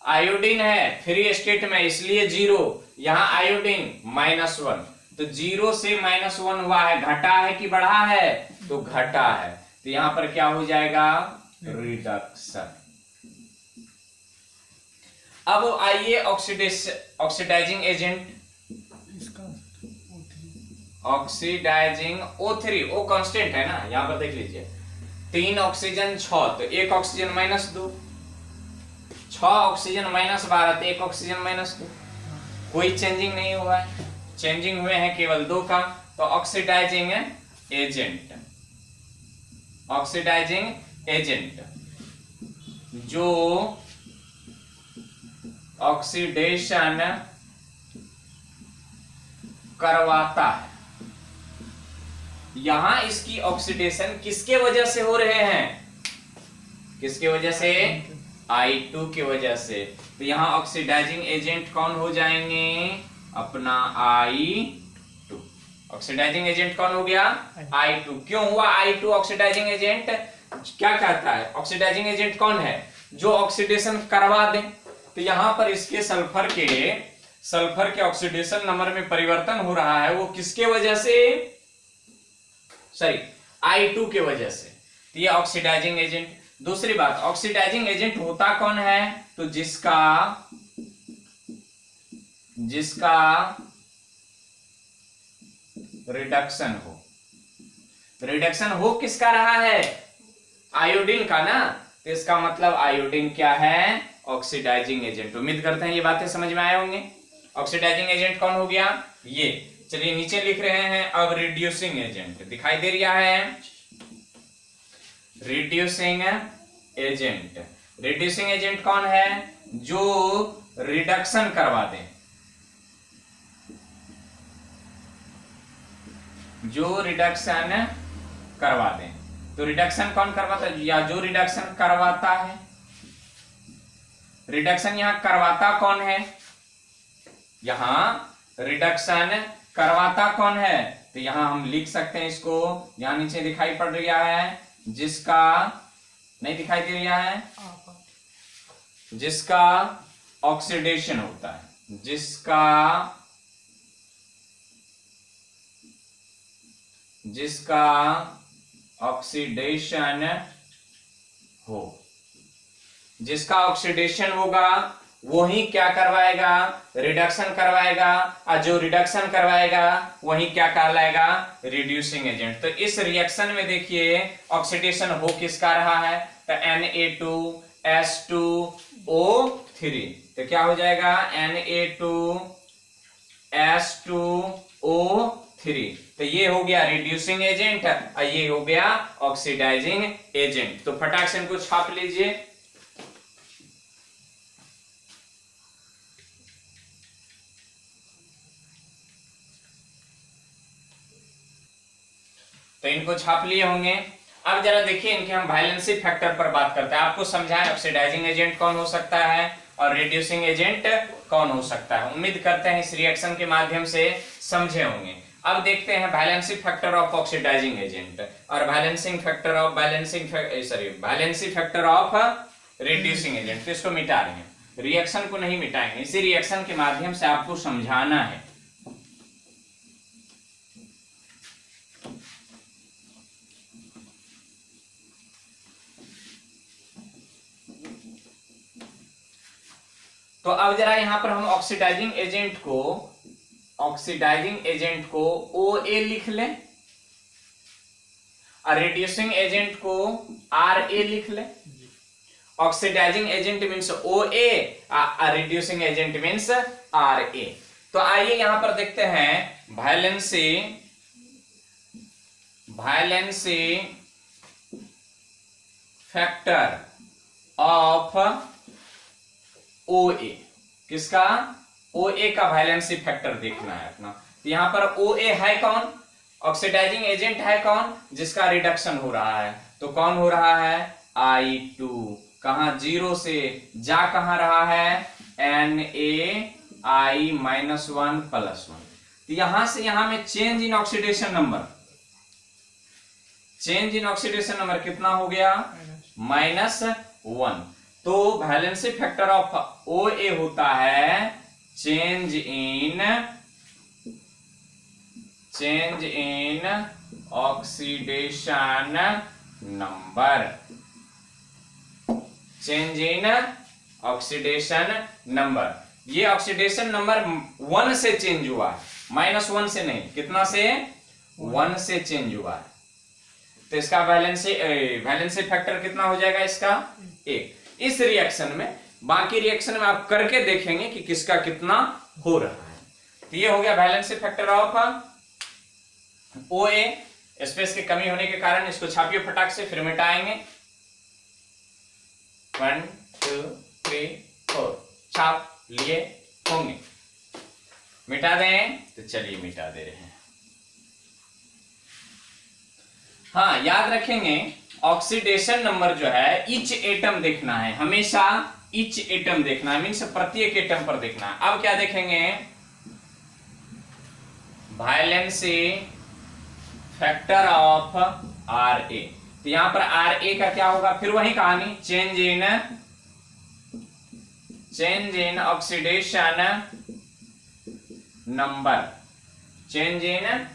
आयोडीन है फ्री स्टेट में, इसलिए 0, यहां आयोडीन -1, तो 0 से -1 हुआ है, घटा है कि बढ़ा है, तो घटा है। तो यहां पर क्या हो जाएगा, रिडक्शन। अब आइए oxidising agent, oxidising O3, O constant है ना, यहां पर देख लीजिए 3 ऑक्सीजन 6, तो 1 ऑक्सीजन -2, 6 ऑक्सीजन -12, तो 1 ऑक्सीजन -2, कोई चेंजिंग नहीं हुआ है, चेंजिंग हुए हैं केवल 2 का। तो ऑक्सीडाइजिंग एजेंट, ऑक्सीडाइजिंग एजेंट जो ऑक्सीडेशन करवाता है, यहां इसकी ऑक्सीडेशन किसके वजह से हो रहे हैं, किसके वजह से, I2 की वजह से। तो यहां ऑक्सीडाइजिंग एजेंट कौन हो जाएंगे, अपना I2। ऑक्सीडाइजिंग एजेंट कौन हो गया, I2। क्यों हुआ I2 ऑक्सीडाइजिंग एजेंट, क्या कहता है, ऑक्सीडाइजिंग एजेंट कौन है, जो ऑक्सीडेशन करवा दे। तो यहां पर इसके सल्फर के ऑक्सीडेशन नंबर में परिवर्तन हो रहा है, वो किसके वजह से, सॉरी I2 के वजह से। तो ये ऑक्सीडाइजिंग एजेंट। दूसरी बात, ऑक्सीडाइजिंग एजेंट होता कौन है, तो जिसका रिडक्शन हो किसका रहा है, आयोडीन का ना। तो इसका मतलब आयोडीन क्या है, ऑक्सीडाइजिंग एजेंट। उम्मीद करते हैं ये बातें समझ में आए होंगे। ऑक्सीडाइजिंग एजेंट कौन हो गया, ये। चलिए नीचे लिख रहे हैं अब रिड्यूसिंग एजेंट, दिखाई दे रहा है, रिड्यूसिंग एजेंट कौन है, जो रिडक्शन करवा दे, जो रिडक्शन करवा दे। तो रिडक्शन कौन करवाता है, या जो रिडक्शन करवाता है, रिडक्शन यहां करवाता कौन है, यहां रिडक्शन करवाता कौन है। तो यहां हम लिख सकते हैं इसको, यहां नीचे दिखाई पड़ रहा है, जिसका नहीं दिखाई दे रहा है, जिसका ऑक्सीडेशन होता है, जिसका ऑक्सीडेशन हो, जिसका ऑक्सीडेशन होगा वही क्या करवाएगा, रिडक्शन करवाएगा, और जो रिडक्शन करवाएगा वही क्या कहलाएगा, रिड्यूसिंग एजेंट। तो इस रिएक्शन में देखिए ऑक्सीडेशन हो किसका रहा है, तो Na2S2O3। तो क्या हो जाएगा, Na2S2O3। तो ये हो गया रिड्यूसिंग एजेंट और ये हो गया ऑक्सीडाइजिंग एजेंट। तो फटाक से इनको छाप लीजिए। तो इनको छाप लिए होंगे। अब जरा देखिए इनके हम वैलेंसी फैक्टर पर बात करते हैं। आपको समझाएं ऑक्सीडाइजिंग एजेंट कौन हो सकता है और रिड्यूसिंग एजेंट कौन हो सकता है। उम्मीद करते हैं इस रिएक्शन के माध्यम से समझे होंगे। अब देखते हैं valency factor of oxidising agent और valency factor of reducing agent. तो इसको मिटा रहे हैं, रिएक्शन को नहीं मिटाएंगे, इसी रिएक्शन के माध्यम से आपको समझाना है। तो अब जरा यहां पर हम ऑक्सीडाइजिंग एजेंट को OA लिख लें और रिड्यूसिंग एजेंट को RA लिख लें। ऑक्सीडाइजिंग एजेंट मींस OA और रिड्यूसिंग एजेंट मींस RA। तो आइए यहां पर देखते हैं वैलेंसी फैक्टर ऑफ OA। किसका, OA का वैलेंसी फैक्टर देखना है अपना। तो यहां पर OA है कौन, ऑक्सीडाइजिंग एजेंट है कौन, जिसका रिडक्शन हो रहा है। तो कौन हो रहा है, I2। कहां, 0 से जा कहां रहा है, NaI-1+1। तो यहां से यहां में चेंज इन ऑक्सीडेशन नंबर कितना हो गया, -1। तो वैलेंसी फैक्टर ऑफ OA होता है change in oxidation number, change in oxidation number. ये ऑक्सीडेशन नंबर 1 से चेंज हुआ है, -1 से नहीं, कितना से, 1 से चेंज हुआ है। तो इसका वैलेंसी फैक्टर कितना हो जाएगा, इसका 1। इस रिएक्शन में, बाकी रिएक्शन में आप करके देखेंगे कि किसका कितना हो रहा है। तो ये हो गया valency factor of OA। Space की कमी होने के कारण इसको छापिए फटाक से, फिर मिटाएंगे। 1 2 3 4 छाप लिए होंगे। मिटा दें तो चलिए मिटा दे रहे हैं। हाँ, याद रखेंगे ऑक्सीडेशन नंबर जो है ईच एटम देखना है, हमेशा ईच एटम देखना है, मीन्स प्रत्येक एटम पर देखना है। अब क्या देखेंगे, वायलेंसी फैक्टर ऑफ आर ए। तो यहां पर आर ए का क्या होगा, फिर वही कहानी, change in oxidation number, change in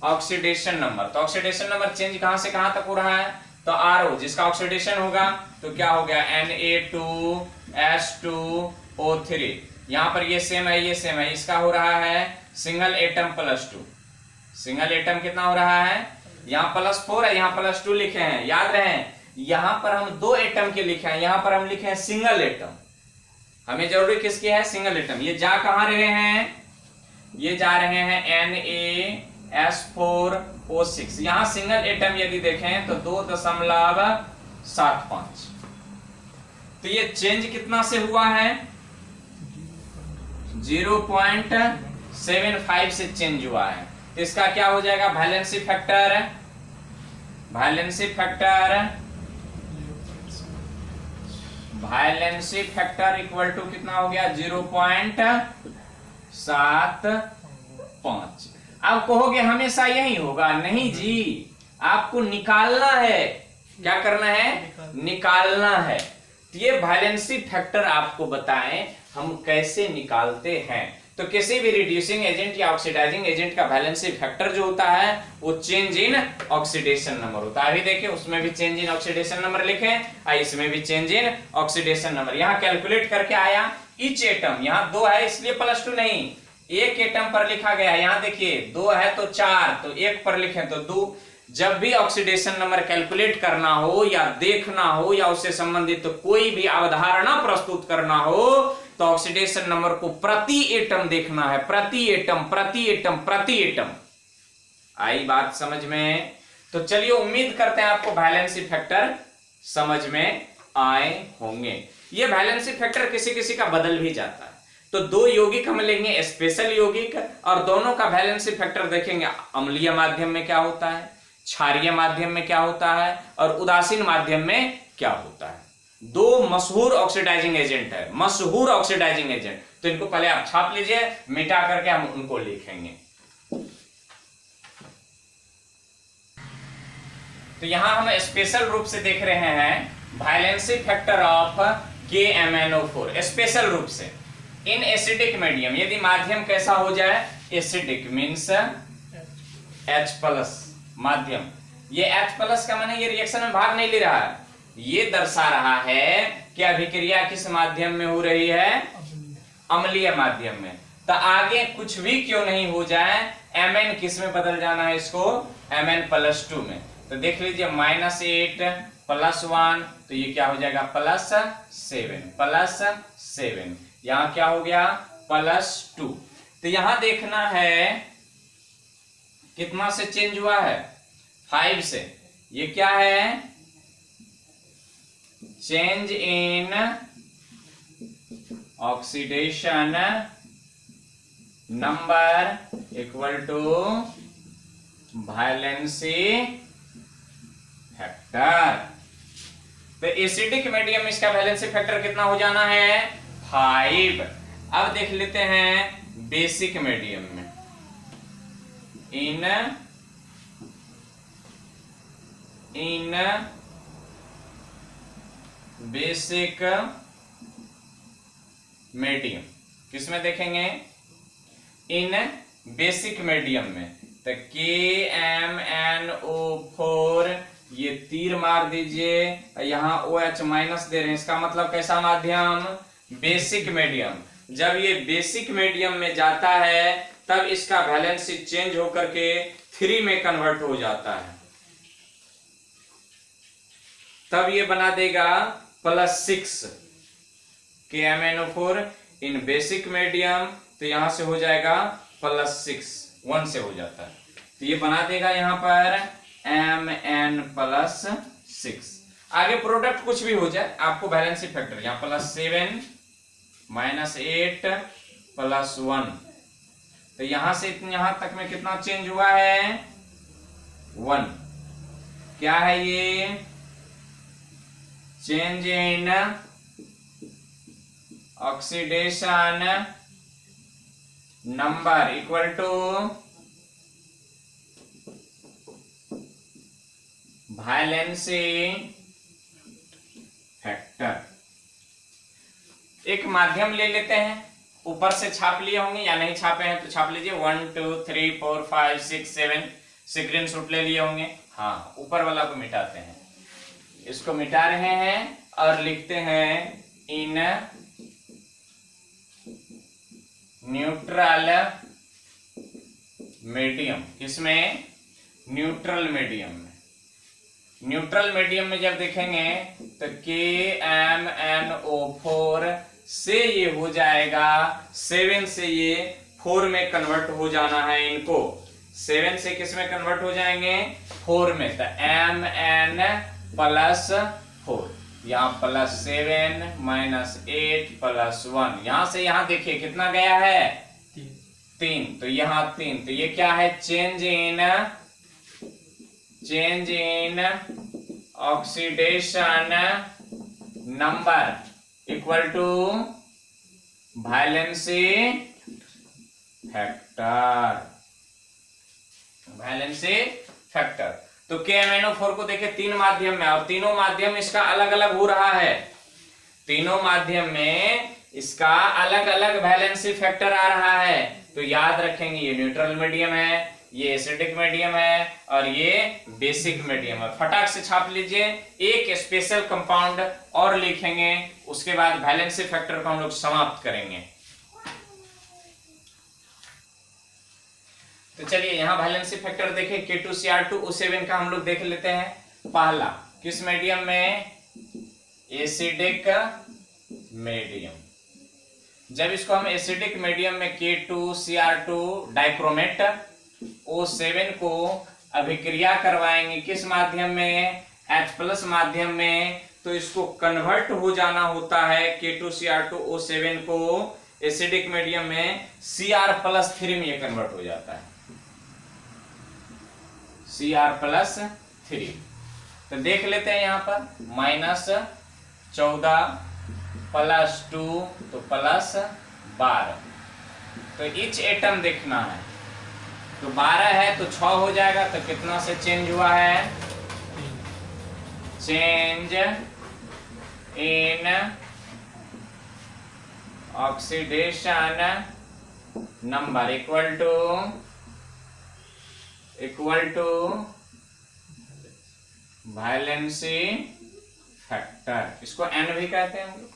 oxidation number. तो ऑक्सीडेशन नंबर चेंज कहां से कहां तक हो रहा है, तो RO जिसका ऑक्सीडेशन होगा तो क्या हो गया, Na2S2O3। यहां पर ये सेम है, ये सेम है, इसका हो रहा है सिंगल एटम +2। सिंगल एटम कितना हो रहा है, यहाँ +4 है, यहाँ +2 लिखे हैं। याद रहे यहां पर हम 2 एटम के लिखे हैं, यहां पर हम लिखे हैं सिंगल एटम। हमें जरूरी किसकी है, सिंगल एटम। ये जा कहां रहे हैं, ये जा रहे हैं NaS4O6। यहां सिंगल एटम यदि देखें तो 2.75। तो ये चेंज कितना से हुआ है, 0.75 से चेंज हुआ है। तो इसका क्या हो जाएगा, valency factor, valency factor equal to कितना हो गया, 0.75। अब कहोगे हमेशा यही होगा, नहीं जी, आपको निकालना है। क्या करना है, निकालना है। तो ये वैलेंसी फैक्टर आपको बताएं हम कैसे निकालते हैं। तो किसी भी रिड्यूसिंग एजेंट या ऑक्सीडाइजिंग एजेंट का वैलेंसी फैक्टर जो होता है वो चेंज इन ऑक्सीडेशन नंबर होता है। अभी देखिए उसमें भी चेंज इन ऑक्सीडेशन नंबर लिखे, इसमें भी चेंज इन ऑक्सीडेशन नंबर। यहाँ कैलकुलेट करके आया ईच एटम, यहाँ 2 है इसलिए +2 नहीं, एक एटम पर लिखा गया। यहाँ देखिए 2 है तो 4, तो 1 पर लिखें तो 2। जब भी ऑक्सीडेशन नंबर कैलकुलेट करना हो या देखना हो या उससे संबंधित तो कोई भी अवधारणा प्रस्तुत करना हो तो ऑक्सीडेशन नंबर को प्रति एटम देखना है, प्रति एटम, प्रति एटम, प्रति एटम। आई बात समझ में? तो चलिए उम्मीद करते हैं आपको वैलेंसी फैक्टर समझ में आए होंगे। ये वैलेंसी फैक्टर किसी किसी का बदल भी जाता है। तो 2 यौगिक हम लेंगे, स्पेशल यौगिक, और दोनों का वैलेंसी फैक्टर देखेंगे। अम्लीय माध्यम में क्या होता है, क्षारीय माध्यम में क्या होता है, और उदासीन माध्यम में क्या होता है। 2 मशहूर ऑक्सीडाइजिंग एजेंट है, मशहूर ऑक्सीडाइजिंग एजेंट। तो इनको पहले आप छाप लीजिए, मिटा करके हम उनको लिखेंगे। तो यहां हम स्पेशल रूप से देख रहे हैं valency factor of KMnO4, special रूप से इन एसिडिक मीडियम। यदि माध्यम कैसा हो जाए, एसिडिक मीन्स H+ माध्यम। ये H+ का माने ये रिएक्शन में भाग नहीं ले रहा है, ये दर्शा रहा है कि अभिक्रिया किस माध्यम में हो रही है, अम्लीय माध्यम में। तो आगे कुछ भी क्यों नहीं हो जाए, Mn किस में बदल जाना है, इसको Mn+2 में। तो देख लीजिए -8 +1, तो ये क्या हो जाएगा, +7। यहां क्या हो गया, +2। तो यहां देखना है कितना से चेंज हुआ है, 5 से। ये क्या है, change in oxidation number equal to valency factor. तो एसिडिक मीडियम इसका वैलेंसी फैक्टर कितना हो जाना है, 5। अब देख लेते हैं बेसिक मीडियम में, इन बेसिक मीडियम किसमें देखेंगे, इन बेसिक मीडियम में। तो KMnO4, ये तीर मार दीजिए, यहां OH- दे रहे हैं, इसका मतलब कैसा माध्यम, बेसिक मीडियम। जब ये बेसिक मीडियम में जाता है तब इसका वैलेंसी चेंज होकर के 3 में कन्वर्ट हो जाता है, तब ये बना देगा +6। KMnO4 इन बेसिक मीडियम, तो यहां से हो जाएगा +6, 1 से हो जाता है। तो ये बना देगा यहां पर Mn+6। आगे प्रोडक्ट कुछ भी हो जाए, आपको वैलेंसी फैक्टर यहाँ +7 -8 +1, तो यहां से यहां तक में कितना चेंज हुआ है? 1। क्या है ये? Change in oxidation number equal to valency factor. एक माध्यम ले लेते हैं, ऊपर से छाप लिए होंगे या नहीं छापे हैं तो छाप लीजिए। 1 2 3 4 5 6 7 स्क्रीनशॉट ले लिए होंगे। हाँ, ऊपर वाला को मिटाते हैं, इसको मिटा रहे हैं और लिखते हैं इन न्यूट्रल मीडियम। किसमें? न्यूट्रल मीडियम में। न्यूट्रल मीडियम में जब देखेंगे तो KMnO4 से ये हो जाएगा 7 से ये 4 में कन्वर्ट हो जाना है। इनको 7 से किस में कन्वर्ट हो जाएंगे? 4 में। तो Mn+4, यहाँ +7 -8 +1, यहां से यहां देखिए कितना गया है? 3। तो यहाँ 3, तो ये क्या है? Change in oxidation number equal to valency factor. Valency factor. तो KMnO4 को देखिए 3 माध्यम में, और तीनों माध्यम इसका अलग अलग हो रहा है। तीनों माध्यम में इसका अलग अलग वैलेंसी फैक्टर आ रहा है। तो याद रखेंगे ये न्यूट्रल मीडियम है, ये एसिडिक मीडियम है और ये बेसिक मीडियम है। फटाक से छाप लीजिए। एक स्पेशल कंपाउंड और लिखेंगे, उसके बाद वैलेंसी फैक्टर को हम लोग समाप्त करेंगे। तो चलिए यहाँ वैलेंसी फैक्टर देखें। K2Cr2O7 का हम लोग देख लेते हैं। पहला किस मीडियम में? Acidic medium. जब इसको हम एसिडिक मीडियम में K2Cr2 डाइक्रोमेट O7 को अभिक्रिया करवाएंगे किस माध्यम में? H+ माध्यम में। तो इसको कन्वर्ट हो जाना होता है K2Cr2O7 को एसिडिक मीडियम में Cr+3 में ये कन्वर्ट हो जाता है, Cr+3। तो देख लेते हैं यहाँ पर -14 +2 तो +12। तो ईच एटम देखना है। तो 12 है तो 6 हो जाएगा। तो कितना से चेंज हुआ है? Change in oxidation number equal to valency factor. इसको N भी कहते हैं हम लोग।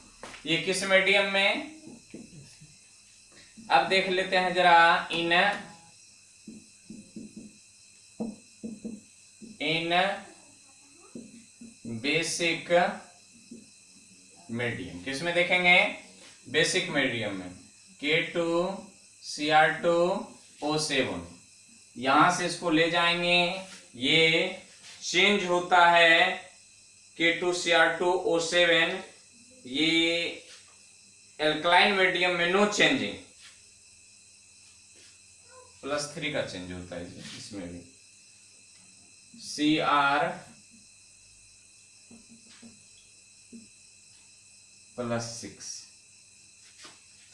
ये किस मीडियम में? अब देख लेते हैं जरा इन बेसिक मीडियम। किस में देखेंगे? बेसिक मीडियम में K2Cr2O7। यहां से इसको ले जाएंगे, ये चेंज होता है K2Cr2O7, ये एल्कलाइन मीडियम में नो चेंजिंग, +3 का चेंज होता है इसमें भी। Cr+6,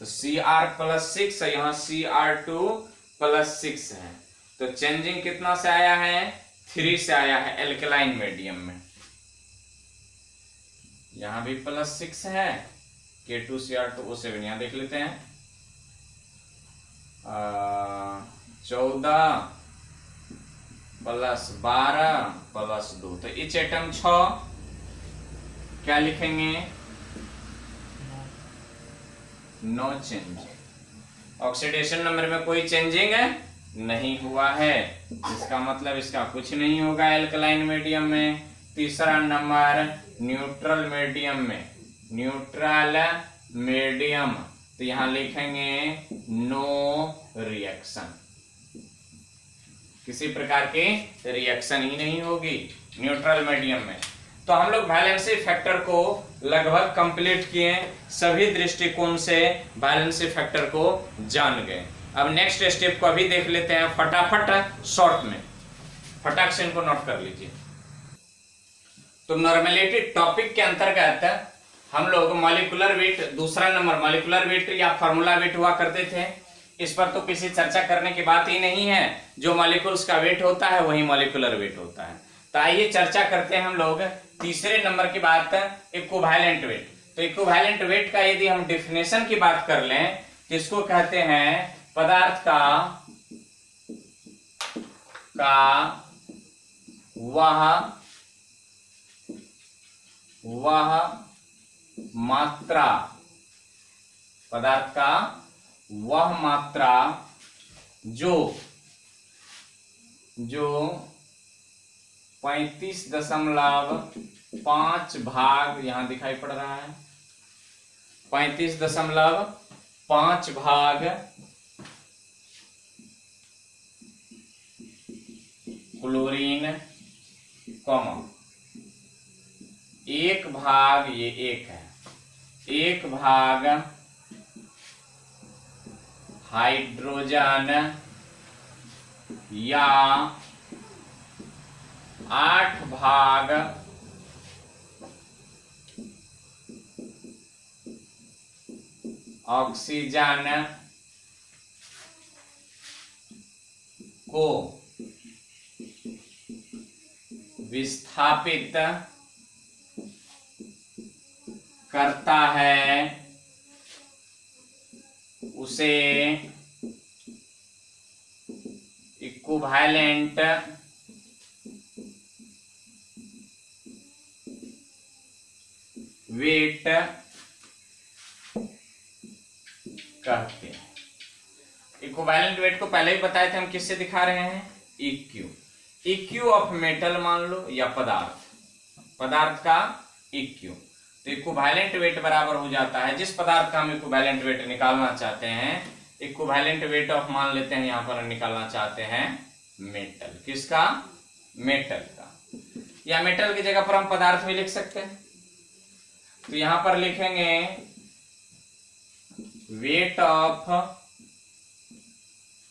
तो Cr+6 है, यहाँ Cr2+6 है। तो चेंजिंग कितना से आया है? 3 से आया है एल्कलाइन मीडियम में। यहां भी +6 है K2Cr2O7। यहां देख लेते हैं 14 +12 +2। तो इच एटम 6, क्या लिखेंगे? No change. ऑक्सीडेशन नंबर में कोई चेंजिंग नहीं हुआ है, इसका मतलब इसका कुछ नहीं होगा एल्कलाइन मीडियम में। तीसरा नंबर न्यूट्रल मीडियम में। न्यूट्रल मीडियम, तो यहां लिखेंगे नो रिएक्शन, किसी प्रकार की रिएक्शन ही नहीं होगी न्यूट्रल मीडियम में। तो हम लोग वैलेंसी फैक्टर को लगभग कंप्लीट किए, सभी दृष्टिकोण से वैलेंसी फैक्टर को जान गए। अब नेक्स्ट स्टेप को अभी देख लेते हैं फटाफट शॉर्ट में, फटाक से इनको नोट कर लीजिए। तो नॉर्मेलिटी टॉपिक के अंतर्गत हम लोग मॉलिक्यूलर वेट, दूसरा नंबर मॉलिक्यूलर वेट या फार्मूला वेट हुआ करते थे, इस पर तो किसी चर्चा करने की बात ही नहीं है। जो मॉलिक्यूल्स का वेट होता है वही मॉलिक्यूलर वेट होता है। तो आइए चर्चा करते हैं हम लोग तीसरे नंबर की बात, इक्विवेलेंट वेट। तो इक्विवेलेंट वेट का यदि हम डेफिनेशन की बात कर लें तो इसको कहते हैं पदार्थ का वह मात्रा, पदार्थ का वह मात्रा जो 35.5 भाग, यहां दिखाई पड़ रहा है 35.5 भाग क्लोरीन, 1 भाग, ये 1 है, 1 भाग हाइड्रोजन या 8 भाग ऑक्सीजन को विस्थापित करता है, उसे इक्विवेलेंट वेट कहते हैं। इक्विवेलेंट वेट को पहले ही बताए थे हम, किससे दिखा रहे हैं, इक्यू ऑफ मेटल मान लो या पदार्थ का इक्यू। तो इक्विवेलेंट वेट बराबर हो जाता है, जिस पदार्थ का हम इक्विवेलेंट वेट निकालना चाहते हैं, इक्विवेलेंट वेट ऑफ मान लेते हैं यहां पर निकालना चाहते हैं मेटल, किसका, मेटल का, या मेटल की जगह पर हम पदार्थ भी लिख सकते हैं। तो यहां पर लिखेंगे वेट ऑफ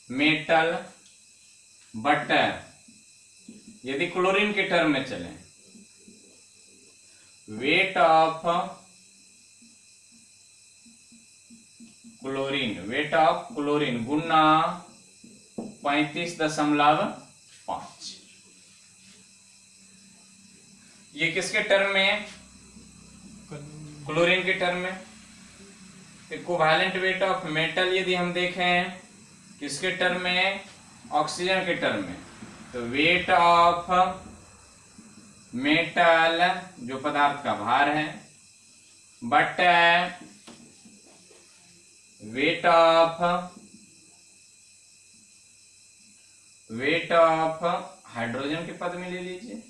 मेटल बटर, यदि क्लोरीन के टर्म में चलें, वेट ऑफ क्लोरीन गुना 35.5, ये किसके टर्म में है, क्लोरीन के टर्म में। इक्विवेलेंट वेट ऑफ मेटल यदि हम देखें किसके टर्म में, ऑक्सीजन के टर्म में, तो वेट ऑफ मेटल जो पदार्थ का भार है, बट वेट ऑफ हाइड्रोजन के पद में ले लीजिए,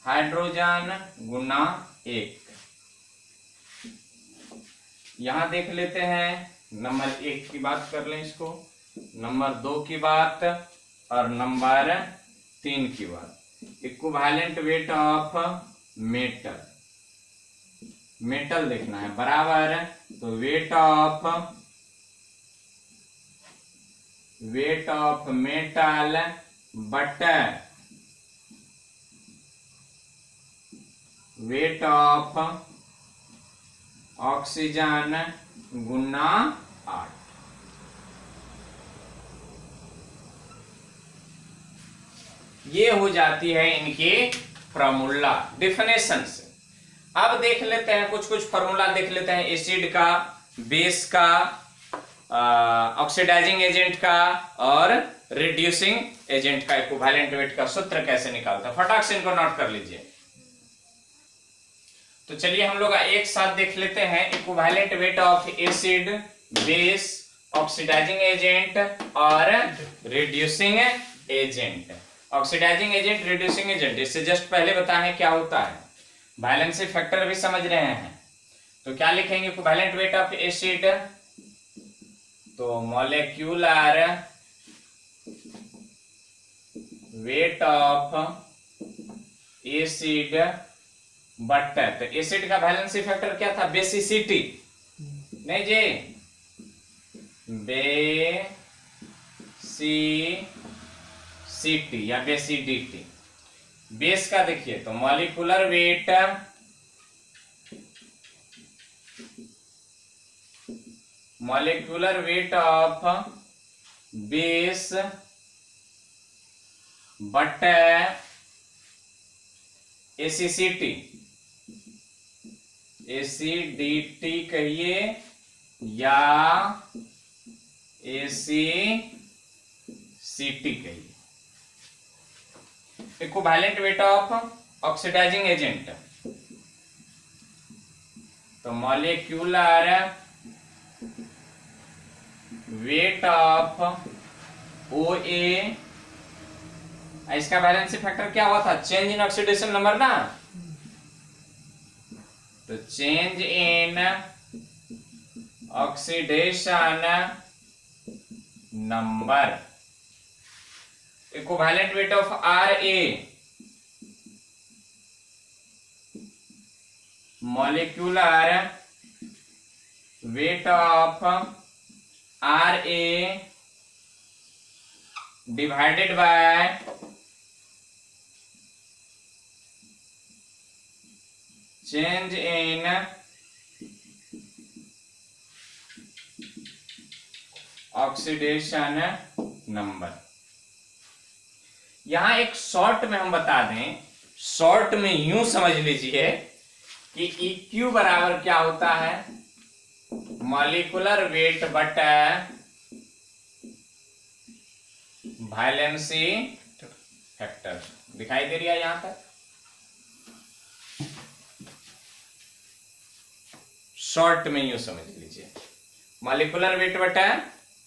हाइड्रोजन गुना 1। यहां देख लेते हैं नंबर 1 की बात कर लें, इसको नंबर 2 की बात और नंबर 3 की बात। इक्विवेलेंट वेट ऑफ मेटल देखना है बराबर, तो weight of metal but weight of oxygen गुना 8। ये हो जाती है इनकी फॉर्मूला डेफिनेशन से। अब देख लेते हैं कुछ फॉर्मूला देख लेते हैं, एसिड का, बेस का, ऑक्सीडाइजिंग एजेंट का और रिड्यूसिंग एजेंट का इक्विवेलेंट वेट का सूत्र कैसे निकालता है, फटाक से इनको नोट कर लीजिए। तो चलिए हम लोग एक साथ देख लेते हैं equivalent weight of acid, base, oxidising agent और reducing agent. Oxidising agent, reducing agent, इससे जस्ट पहले बताएं क्या होता है, वैलेंसी फैक्टर भी समझ रहे हैं। तो क्या लिखेंगे इक्विवेलेंट वेट ऑफ एसिड, तो molecular weight of acid but तो एसिड का वैलेंसी फैक्टर क्या था? बेसिसिटी। नहीं जी, बेसिसिटी या बेसिडिटी। बेस का देखिए तो molecular weight, molecular weight of base but acidity, acidity कहिए या एसिसिटी कहिए। Equivalent weight of oxidising agent, तो मॉलिक्यूलर वेट ऑफ OA, इसका वैलेंसी फैक्टर क्या हुआ था? चेंज इन ऑक्सीडेशन नंबर ना, तो change in oxidation number. Equivalent weight of RA, molecular weight of RA divided by change in oxidation number. यहां एक short में हम बता दें, शॉर्ट में यूं समझ लीजिए कि EQ बराबर क्या होता है? Molecular weight but valency factor. दिखाई दे रही है यहां तक? शॉर्ट में यूं समझ लीजिए, मॉलिक्यूलर वेट बटा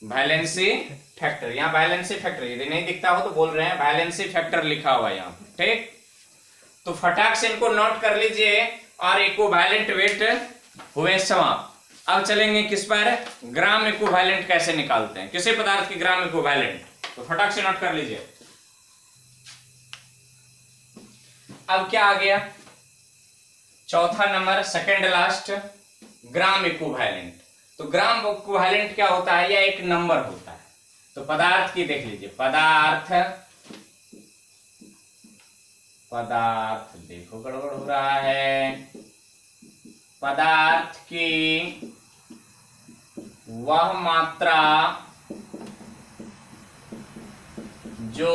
वैलेंसी फैक्टर। यहां वैलेंसी फैक्टर यदि नहीं दिखता हो तो बोल रहे हैं वैलेंसी फैक्टर लिखा हुआ यहां पर, ठीक। तो फटाक से इनको नोट कर लीजिए और इक्विवेलेंट वेट हुए समाप्त। अब चलेंगे किस पर? ग्राम इक्विवेलेंट कैसे निकालते हैं, किसी पदार्थ की ग्राम इक्विवेलेंट, तो फटाक से नोट कर लीजिए। अब क्या आ गया? चौथा number, second last, gram equivalent. तो ग्राम इक्विवेलेंट क्या होता है? या एक नंबर होता है। तो पदार्थ की देख लीजिए, पदार्थ देखो गड़बड़ हो रहा है। पदार्थ की वह मात्रा जो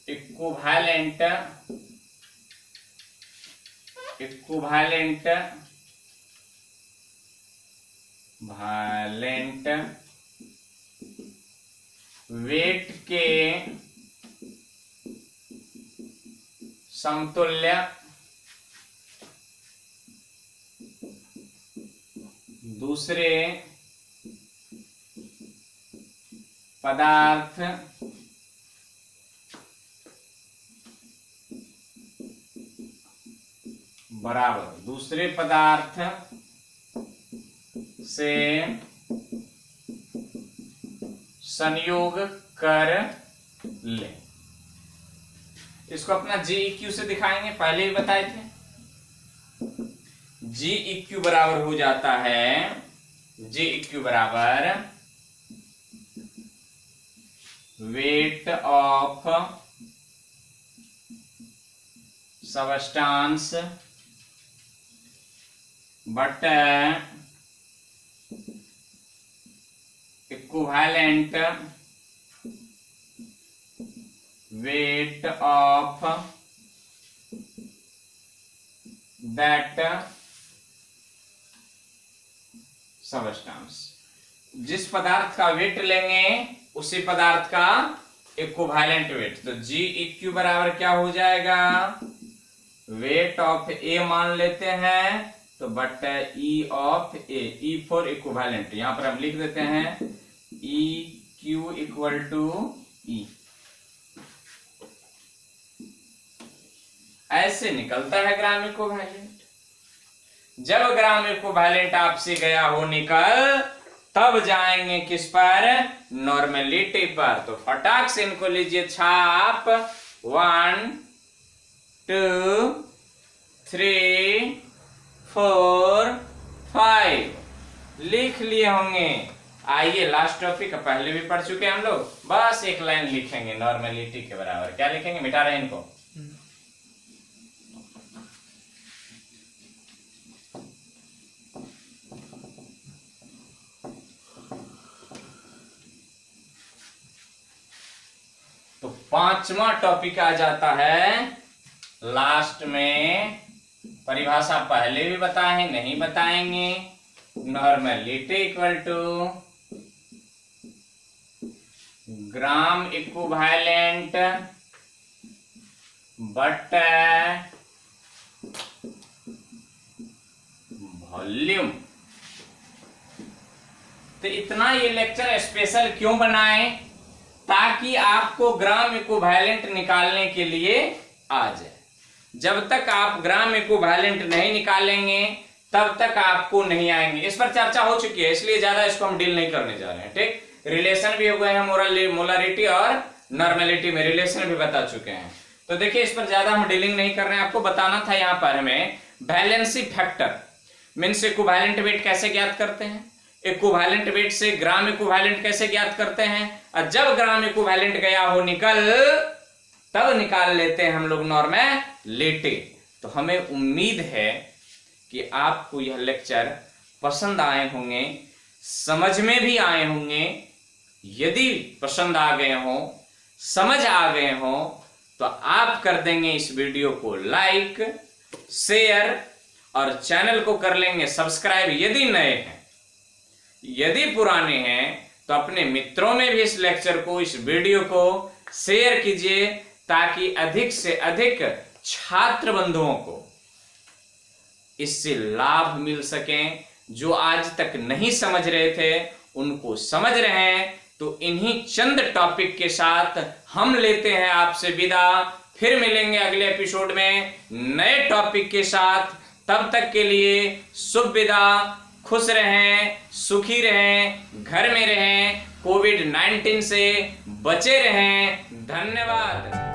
इक्विवेलेंट वेट के समतुल्य दूसरे पदार्थ बराबर दूसरे पदार्थ से संयोग कर ले। इसको अपना GEQ से दिखाएंगे, पहले ही बताए थे। GEQ बराबर हो जाता है, GEQ बराबर weight of substance but equivalent weight of that substance. जिस पदार्थ का वेट लेंगे उसी पदार्थ का इक्विवेलेंट वेट। तो GEQ बराबर क्या हो जाएगा? वेट ऑफ ए मान लेते हैं तो but E of A, E for equivalent. यहां पर हम लिख देते हैं EQ इक्वल टू E। ऐसे निकलता है ग्राम इक्विवेलेंट। जब ग्राम इक्विवेलेंट आपसे गया हो निकल, तब जाएंगे किस पर, नॉर्मेलिटी पर। तो फटाक से इनको लीजिए छाप, 1 2 3 4 5 लिख लिए होंगे। आइए लास्ट टॉपिक, पहले भी पढ़ चुके हैं हम लोग, बस एक लाइन लिखेंगे नॉर्मेलिटी के बराबर। क्या लिखेंगे, मिटा रहे हैं इनको। तो पांचवा टॉपिक आ जाता है लास्ट में, परिभाषा पहले भी बताए नहीं बताएंगे। Normality equal to gram equivalent but volume. तो इतना ये लेक्चर स्पेशल क्यों बनाए, ताकि आपको ग्राम इक्विवेलेंट निकालने के लिए आ जाए। जब तक आप ग्राम इक्विवेलेंट नहीं निकालेंगे तब तक आपको नहीं आएंगे। इस पर चर्चा हो चुकी है, इसलिए ज्यादा इसको हम डील नहीं करने जा रहे हैं। ठीक, रिलेशन भी हो गए हैं, मोलारिटी और नॉर्मेलिटी में रिलेशन भी बता चुके हैं। तो देखिए इस पर ज्यादा हम डीलिंग नहीं कर रहे हैं। आपको बताना था यहाँ पर हमें valency factor means equivalent weight कैसे ज्ञात करते हैं, इक्विवेलेंट वेट से ग्राम इक्विवेलेंट कैसे ज्ञात करते हैं, और जब ग्राम इक्विवेलेंट गया हो निकल, तब निकाल लेते हैं हम लोग नॉर्मेलिटी। तो हमें उम्मीद है कि आपको यह लेक्चर पसंद आए होंगे, समझ में भी आए होंगे। यदि पसंद आ गए हो, समझ आ गए हो, तो आप कर देंगे इस वीडियो को लाइक, शेयर और चैनल को कर लेंगे सब्सक्राइब यदि नए हैं। यदि पुराने हैं तो अपने मित्रों में भी इस लेक्चर को, इस वीडियो को शेयर कीजिए, ताकि अधिक से अधिक छात्र बंधुओं को इससे लाभ मिल सके। जो आज तक नहीं समझ रहे थे उनको समझ रहे हैं। तो इन्हीं चंद टॉपिक के साथ हम लेते हैं आपसे विदा। फिर मिलेंगे अगले एपिसोड में नए टॉपिक के साथ। तब तक के लिए शुभ विदा। खुश रहें, सुखी रहें, घर में रहें, कोविड-19 से बचे रहें। धन्यवाद।